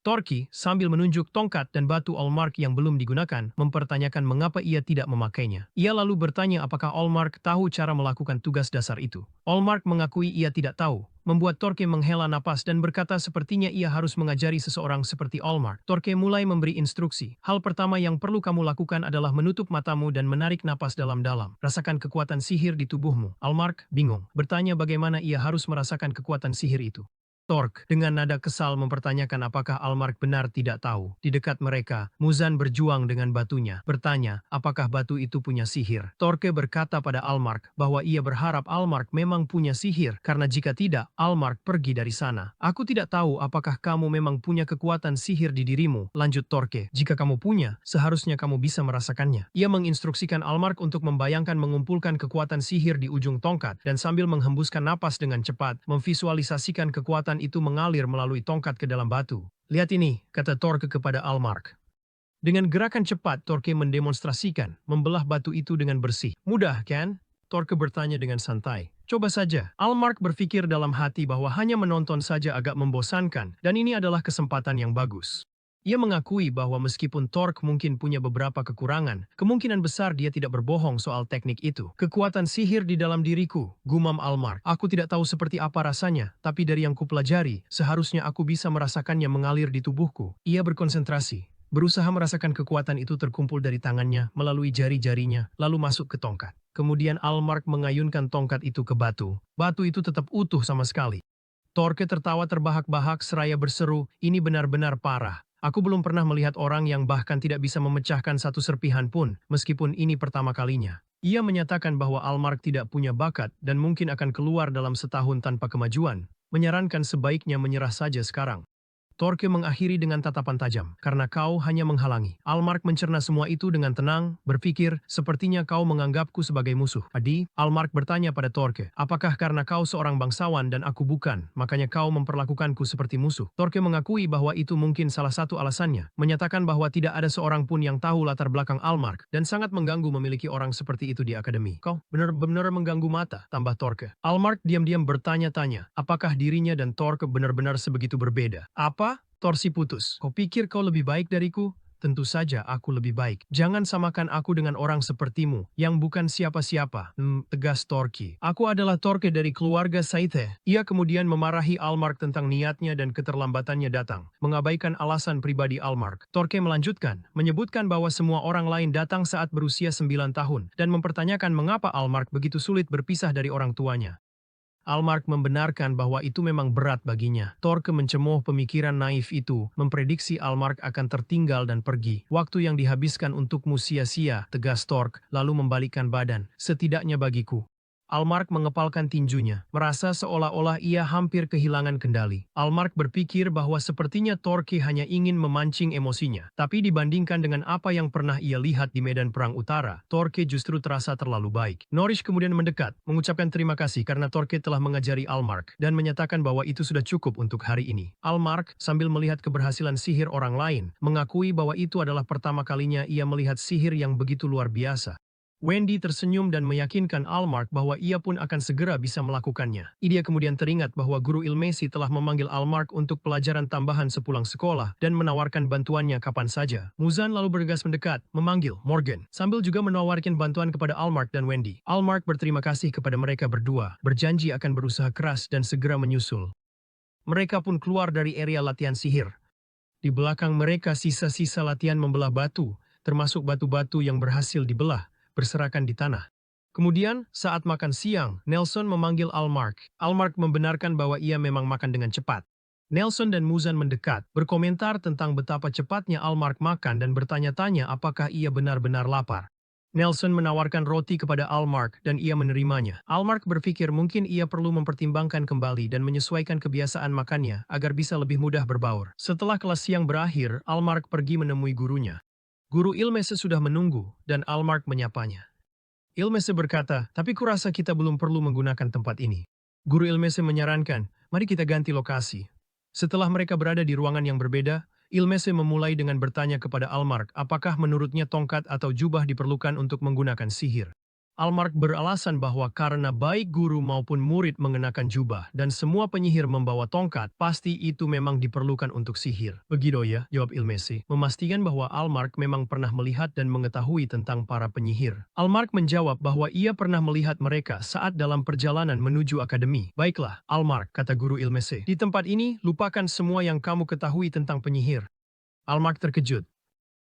Speaker 2: Torque, sambil menunjuk tongkat dan batu Allmark yang belum digunakan, mempertanyakan mengapa ia tidak memakainya. Ia lalu bertanya apakah Allmark tahu cara melakukan tugas dasar itu. Allmark mengakui ia tidak tahu, membuat Torque menghela napas dan berkata sepertinya ia harus mengajari seseorang seperti Allmark. Torque mulai memberi instruksi. Hal pertama yang perlu kamu lakukan adalah menutup matamu dan menarik napas dalam-dalam. Rasakan kekuatan sihir di tubuhmu. Allmark bingung, bertanya bagaimana ia harus merasakan kekuatan sihir itu. Torque dengan nada kesal mempertanyakan apakah Allmark benar tidak tahu. Di dekat mereka, Muzan berjuang dengan batunya, bertanya apakah batu itu punya sihir. Torque berkata pada Allmark bahwa ia berharap Allmark memang punya sihir, karena jika tidak, Allmark pergi dari sana. Aku tidak tahu apakah kamu memang punya kekuatan sihir di dirimu, lanjut Torque. Jika kamu punya, seharusnya kamu bisa merasakannya. Ia menginstruksikan Allmark untuk membayangkan mengumpulkan kekuatan sihir di ujung tongkat, dan sambil menghembuskan napas dengan cepat, memvisualisasikan kekuatan itu mengalir melalui tongkat ke dalam batu. Lihat ini, kata Torque kepada Allmark. Dengan gerakan cepat, Torque mendemonstrasikan membelah batu itu dengan bersih. Mudah, kan? Torque bertanya dengan santai. Coba saja. Allmark berpikir dalam hati bahwa hanya menonton saja agak membosankan, dan ini adalah kesempatan yang bagus. Ia mengakui bahwa meskipun Torque mungkin punya beberapa kekurangan, kemungkinan besar dia tidak berbohong soal teknik itu. Kekuatan sihir di dalam diriku, gumam Allmark. Aku tidak tahu seperti apa rasanya, tapi dari yang kupelajari, seharusnya aku bisa merasakannya mengalir di tubuhku. Ia berkonsentrasi, berusaha merasakan kekuatan itu terkumpul dari tangannya, melalui jari-jarinya, lalu masuk ke tongkat. Kemudian Allmark mengayunkan tongkat itu ke batu. Batu itu tetap utuh sama sekali. Torque tertawa terbahak-bahak seraya berseru, ini benar-benar parah. Aku belum pernah melihat orang yang bahkan tidak bisa memecahkan satu serpihan pun, meskipun ini pertama kalinya. Ia menyatakan bahwa Allmark tidak punya bakat dan mungkin akan keluar dalam setahun tanpa kemajuan, menyarankan sebaiknya menyerah saja sekarang. Torque mengakhiri dengan tatapan tajam, karena kau hanya menghalangi. Almark mencerna semua itu dengan tenang, berpikir, sepertinya kau menganggapku sebagai musuh. Adi, Almark bertanya pada Torque, apakah karena kau seorang bangsawan dan aku bukan, makanya kau memperlakukanku seperti musuh? Torque mengakui bahwa itu mungkin salah satu alasannya, menyatakan bahwa tidak ada seorang pun yang tahu latar belakang Almark, dan sangat mengganggu memiliki orang seperti itu di akademi. Kau benar-benar mengganggu mata, tambah Torque. Almark diam-diam bertanya-tanya, apakah dirinya dan Torque benar-benar sebegitu berbeda? Apa? Torsi putus. Kau pikir kau lebih baik dariku? Tentu saja aku lebih baik. Jangan samakan aku dengan orang sepertimu, yang bukan siapa-siapa. Tegas Torki. Aku adalah Torke dari keluarga Saite. Ia kemudian memarahi Almark tentang niatnya dan keterlambatannya datang, mengabaikan alasan pribadi Almark. Torke melanjutkan, menyebutkan bahwa semua orang lain datang saat berusia 9 tahun, dan mempertanyakan mengapa Almark begitu sulit berpisah dari orang tuanya. Almark membenarkan bahwa itu memang berat baginya. Torke mencemooh pemikiran naif itu, memprediksi Almark akan tertinggal dan pergi. Waktu yang dihabiskan untukmu sia-sia, tegas Torque, lalu membalikkan badan. Setidaknya bagiku. Almark mengepalkan tinjunya, merasa seolah-olah ia hampir kehilangan kendali. Almark berpikir bahwa sepertinya Torque hanya ingin memancing emosinya. Tapi dibandingkan dengan apa yang pernah ia lihat di medan perang utara, Torque justru terasa terlalu baik. Norris kemudian mendekat, mengucapkan terima kasih karena Torque telah mengajari Almark, dan menyatakan bahwa itu sudah cukup untuk hari ini. Almark, sambil melihat keberhasilan sihir orang lain, mengakui bahwa itu adalah pertama kalinya ia melihat sihir yang begitu luar biasa. Wendy tersenyum dan meyakinkan Almark bahwa ia pun akan segera bisa melakukannya. Dia kemudian teringat bahwa guru Ilmesi telah memanggil Almark untuk pelajaran tambahan sepulang sekolah dan menawarkan bantuannya kapan saja. Muzan lalu bergegas mendekat, memanggil Morgan, sambil juga menawarkan bantuan kepada Almark dan Wendy. Almark berterima kasih kepada mereka berdua, berjanji akan berusaha keras dan segera menyusul. Mereka pun keluar dari area latihan sihir. Di belakang mereka sisa-sisa latihan membelah batu, termasuk batu-batu yang berhasil dibelah, berserakan di tanah. Kemudian, saat makan siang, Nelson memanggil Almark. Almark membenarkan bahwa ia memang makan dengan cepat. Nelson dan Muzan mendekat, berkomentar tentang betapa cepatnya Almark makan dan bertanya-tanya apakah ia benar-benar lapar. Nelson menawarkan roti kepada Almark dan ia menerimanya. Almark berpikir mungkin ia perlu mempertimbangkan kembali dan menyesuaikan kebiasaan makannya agar bisa lebih mudah berbaur. Setelah kelas siang berakhir, Almark pergi menemui gurunya. Guru Ilmese sudah menunggu, dan Almark menyapanya. Ilmese berkata, tapi kurasa kita belum perlu menggunakan tempat ini. Guru Ilmese menyarankan, mari kita ganti lokasi. Setelah mereka berada di ruangan yang berbeda, Ilmese memulai dengan bertanya kepada Almark apakah menurutnya tongkat atau jubah diperlukan untuk menggunakan sihir. Almark beralasan bahwa karena baik guru maupun murid mengenakan jubah dan semua penyihir membawa tongkat, pasti itu memang diperlukan untuk sihir. Begitu ya, jawab Ilmese, memastikan bahwa Almark memang pernah melihat dan mengetahui tentang para penyihir. Almark menjawab bahwa ia pernah melihat mereka saat dalam perjalanan menuju akademi. Baiklah, Almark, kata guru Ilmese. Di tempat ini, lupakan semua yang kamu ketahui tentang penyihir. Almark terkejut.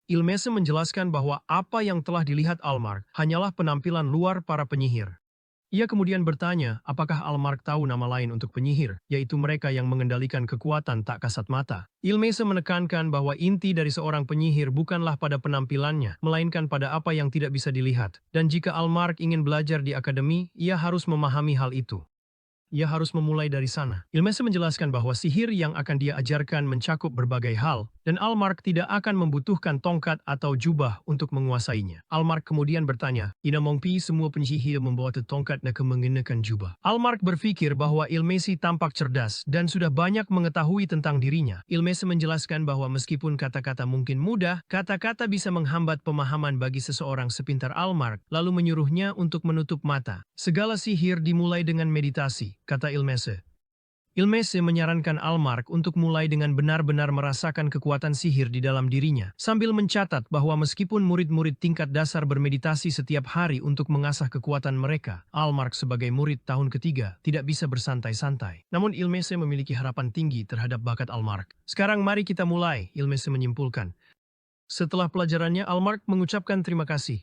Speaker 2: Ilmese menjelaskan bahwa apa yang telah dilihat Almark hanyalah penampilan luar para penyihir. Ia kemudian bertanya, apakah Almark tahu nama lain untuk penyihir, yaitu mereka yang mengendalikan kekuatan tak kasat mata. Ilmese menekankan bahwa inti dari seorang penyihir bukanlah pada penampilannya, melainkan pada apa yang tidak bisa dilihat. Dan jika Almark ingin belajar di akademi, ia harus memahami hal itu. Ia harus memulai dari sana. Ilmese menjelaskan bahwa sihir yang akan dia ajarkan mencakup berbagai hal, dan Almark tidak akan membutuhkan tongkat atau jubah untuk menguasainya. Almark kemudian bertanya, ina mongpi semua penyihir membawa tongkat dan mengenakan jubah. Almark berpikir bahwa Ilmese tampak cerdas dan sudah banyak mengetahui tentang dirinya. Ilmese menjelaskan bahwa meskipun kata-kata mungkin mudah, kata-kata bisa menghambat pemahaman bagi seseorang sepintar Almark, lalu menyuruhnya untuk menutup mata. Segala sihir dimulai dengan meditasi, kata Ilmese. Ilmese menyarankan Almark untuk mulai dengan benar-benar merasakan kekuatan sihir di dalam dirinya, sambil mencatat bahwa meskipun murid-murid tingkat dasar bermeditasi setiap hari untuk mengasah kekuatan mereka, Almark sebagai murid tahun ketiga tidak bisa bersantai-santai. Namun Ilmese memiliki harapan tinggi terhadap bakat Almark. Sekarang mari kita mulai, Ilmese menyimpulkan. Setelah pelajarannya, Almark mengucapkan terima kasih.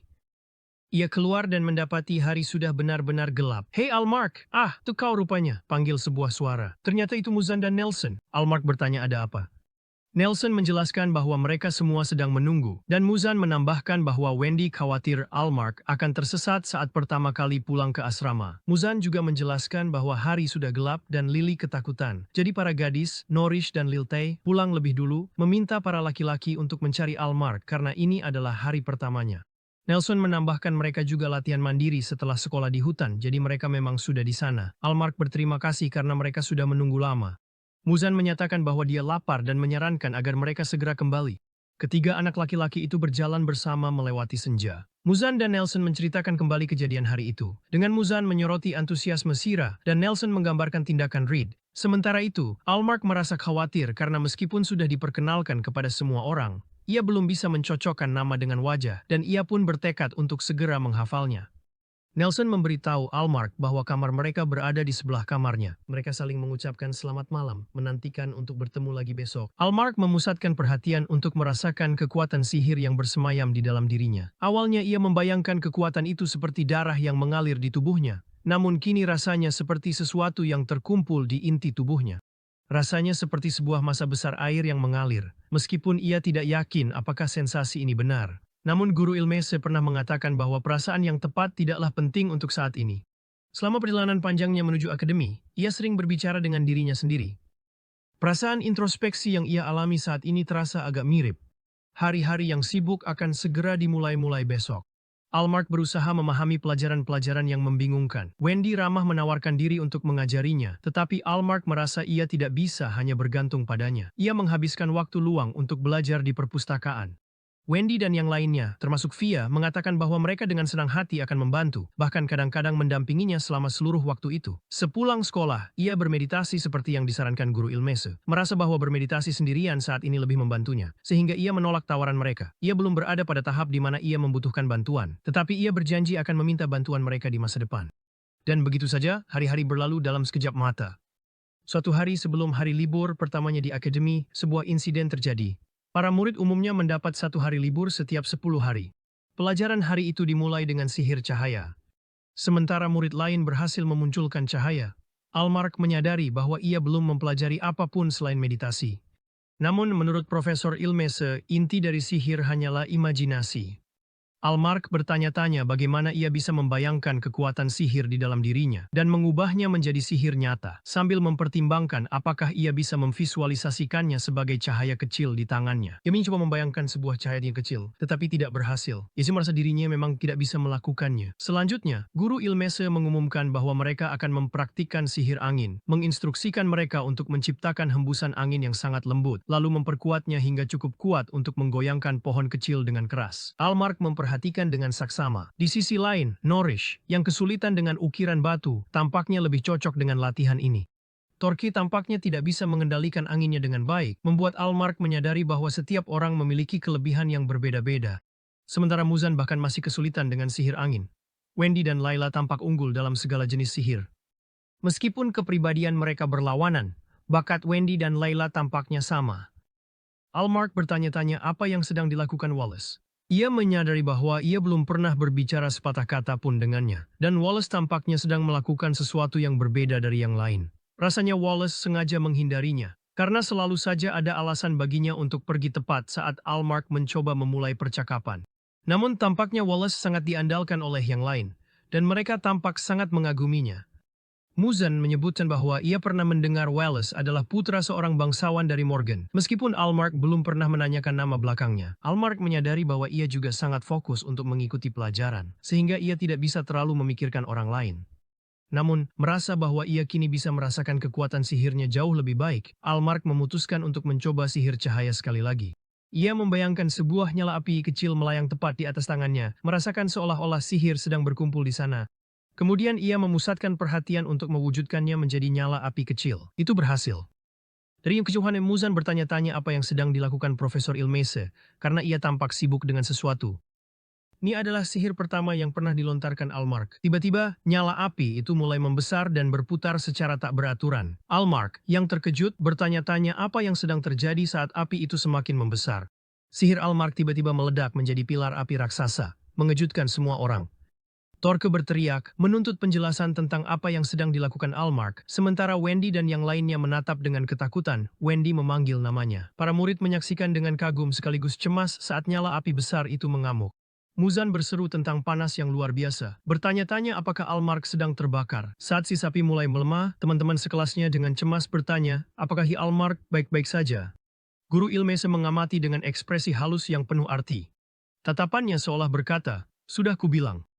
Speaker 2: Ia keluar dan mendapati hari sudah benar-benar gelap. Hei Almark, tuh kau rupanya, panggil sebuah suara. Ternyata itu Muzan dan Nelson. Almark bertanya ada apa. Nelson menjelaskan bahwa mereka semua sedang menunggu, dan Muzan menambahkan bahwa Wendy khawatir Almark akan tersesat saat pertama kali pulang ke asrama. Muzan juga menjelaskan bahwa hari sudah gelap dan Lily ketakutan. Jadi para gadis, Norish dan Lil Tay, pulang lebih dulu, meminta para laki-laki untuk mencari Almark karena ini adalah hari pertamanya. Nelson menambahkan mereka juga latihan mandiri setelah sekolah di hutan, jadi mereka memang sudah di sana. Almark berterima kasih karena mereka sudah menunggu lama. Muzan menyatakan bahwa dia lapar dan menyarankan agar mereka segera kembali. Ketiga anak laki-laki itu berjalan bersama melewati senja. Muzan dan Nelson menceritakan kembali kejadian hari itu. Dengan Muzan menyoroti antusiasme Sira dan Nelson menggambarkan tindakan Reed. Sementara itu, Almark merasa khawatir karena meskipun sudah diperkenalkan kepada semua orang, ia belum bisa mencocokkan nama dengan wajah dan ia pun bertekad untuk segera menghafalnya. Nelson memberitahu Almark bahwa kamar mereka berada di sebelah kamarnya. Mereka saling mengucapkan selamat malam, menantikan untuk bertemu lagi besok. Almark memusatkan perhatian untuk merasakan kekuatan sihir yang bersemayam di dalam dirinya. Awalnya ia membayangkan kekuatan itu seperti darah yang mengalir di tubuhnya, namun kini rasanya seperti sesuatu yang terkumpul di inti tubuhnya. Rasanya seperti sebuah massa besar air yang mengalir, meskipun ia tidak yakin apakah sensasi ini benar. Namun guru Ilmese pernah mengatakan bahwa perasaan yang tepat tidaklah penting untuk saat ini. Selama perjalanan panjangnya menuju akademi, ia sering berbicara dengan dirinya sendiri. Perasaan introspeksi yang ia alami saat ini terasa agak mirip. Hari-hari yang sibuk akan segera dimulai besok. Almark berusaha memahami pelajaran-pelajaran yang membingungkan. Wendy ramah menawarkan diri untuk mengajarinya, tetapi Almark merasa ia tidak bisa hanya bergantung padanya. Ia menghabiskan waktu luang untuk belajar di perpustakaan. Wendy dan yang lainnya, termasuk Via, mengatakan bahwa mereka dengan senang hati akan membantu, bahkan kadang-kadang mendampinginya selama seluruh waktu itu. Sepulang sekolah, ia bermeditasi seperti yang disarankan guru Ilmese, merasa bahwa bermeditasi sendirian saat ini lebih membantunya, sehingga ia menolak tawaran mereka. Ia belum berada pada tahap di mana ia membutuhkan bantuan, tetapi ia berjanji akan meminta bantuan mereka di masa depan. Dan begitu saja, hari-hari berlalu dalam sekejap mata. Suatu hari sebelum hari libur pertamanya di akademi, sebuah insiden terjadi. Para murid umumnya mendapat 1 hari libur setiap 10 hari. Pelajaran hari itu dimulai dengan sihir cahaya. Sementara murid lain berhasil memunculkan cahaya, Almark menyadari bahwa ia belum mempelajari apapun selain meditasi. Namun menurut Profesor Ilmese, inti dari sihir hanyalah imajinasi. Almark bertanya-tanya bagaimana ia bisa membayangkan kekuatan sihir di dalam dirinya dan mengubahnya menjadi sihir nyata, sambil mempertimbangkan apakah ia bisa memvisualisasikannya sebagai cahaya kecil di tangannya. Ia mencoba membayangkan sebuah cahaya yang kecil, tetapi tidak berhasil. Ia merasa dirinya memang tidak bisa melakukannya. Selanjutnya, guru Ilmese mengumumkan bahwa mereka akan mempraktikkan sihir angin, menginstruksikan mereka untuk menciptakan hembusan angin yang sangat lembut, lalu memperkuatnya hingga cukup kuat untuk menggoyangkan pohon kecil dengan keras. Almark memperhatikan dengan saksama. Di sisi lain, Norish, yang kesulitan dengan ukiran batu, tampaknya lebih cocok dengan latihan ini. Torki tampaknya tidak bisa mengendalikan anginnya dengan baik, membuat Almark menyadari bahwa setiap orang memiliki kelebihan yang berbeda-beda. Sementara Muzan bahkan masih kesulitan dengan sihir angin. Wendy dan Layla tampak unggul dalam segala jenis sihir. Meskipun kepribadian mereka berlawanan, bakat Wendy dan Layla tampaknya sama. Almark bertanya-tanya apa yang sedang dilakukan Wallace. Ia menyadari bahwa ia belum pernah berbicara sepatah kata pun dengannya, dan Wallace tampaknya sedang melakukan sesuatu yang berbeda dari yang lain. Rasanya Wallace sengaja menghindarinya, karena selalu saja ada alasan baginya untuk pergi tepat saat Almark mencoba memulai percakapan. Namun tampaknya Wallace sangat diandalkan oleh yang lain, dan mereka tampak sangat mengaguminya. Muzan menyebutkan bahwa ia pernah mendengar Wallace adalah putra seorang bangsawan dari Morgan. Meskipun Almark belum pernah menanyakan nama belakangnya, Almark menyadari bahwa ia juga sangat fokus untuk mengikuti pelajaran, sehingga ia tidak bisa terlalu memikirkan orang lain. Namun, merasa bahwa ia kini bisa merasakan kekuatan sihirnya jauh lebih baik, Almark memutuskan untuk mencoba sihir cahaya sekali lagi. Ia membayangkan sebuah nyala api kecil melayang tepat di atas tangannya, merasakan seolah-olah sihir sedang berkumpul di sana. Kemudian ia memusatkan perhatian untuk mewujudkannya menjadi nyala api kecil. Itu berhasil. Dari kejauhan Muzan bertanya-tanya apa yang sedang dilakukan Profesor Ilmese, karena ia tampak sibuk dengan sesuatu. Ini adalah sihir pertama yang pernah dilontarkan Almark. Tiba-tiba, nyala api itu mulai membesar dan berputar secara tak beraturan. Almark, yang terkejut, bertanya-tanya apa yang sedang terjadi saat api itu semakin membesar. Sihir Almark tiba-tiba meledak menjadi pilar api raksasa, mengejutkan semua orang. Torke berteriak, menuntut penjelasan tentang apa yang sedang dilakukan Almark, sementara Wendy dan yang lainnya menatap dengan ketakutan. Wendy memanggil namanya. Para murid menyaksikan dengan kagum sekaligus cemas saat nyala api besar itu mengamuk. Muzan berseru tentang panas yang luar biasa, bertanya-tanya apakah Almark sedang terbakar. Saat si sapi mulai melemah, teman-teman sekelasnya dengan cemas bertanya, apakah Almark baik-baik saja? Guru Ilmese mengamati dengan ekspresi halus yang penuh arti. Tatapannya seolah berkata, sudah kubilang.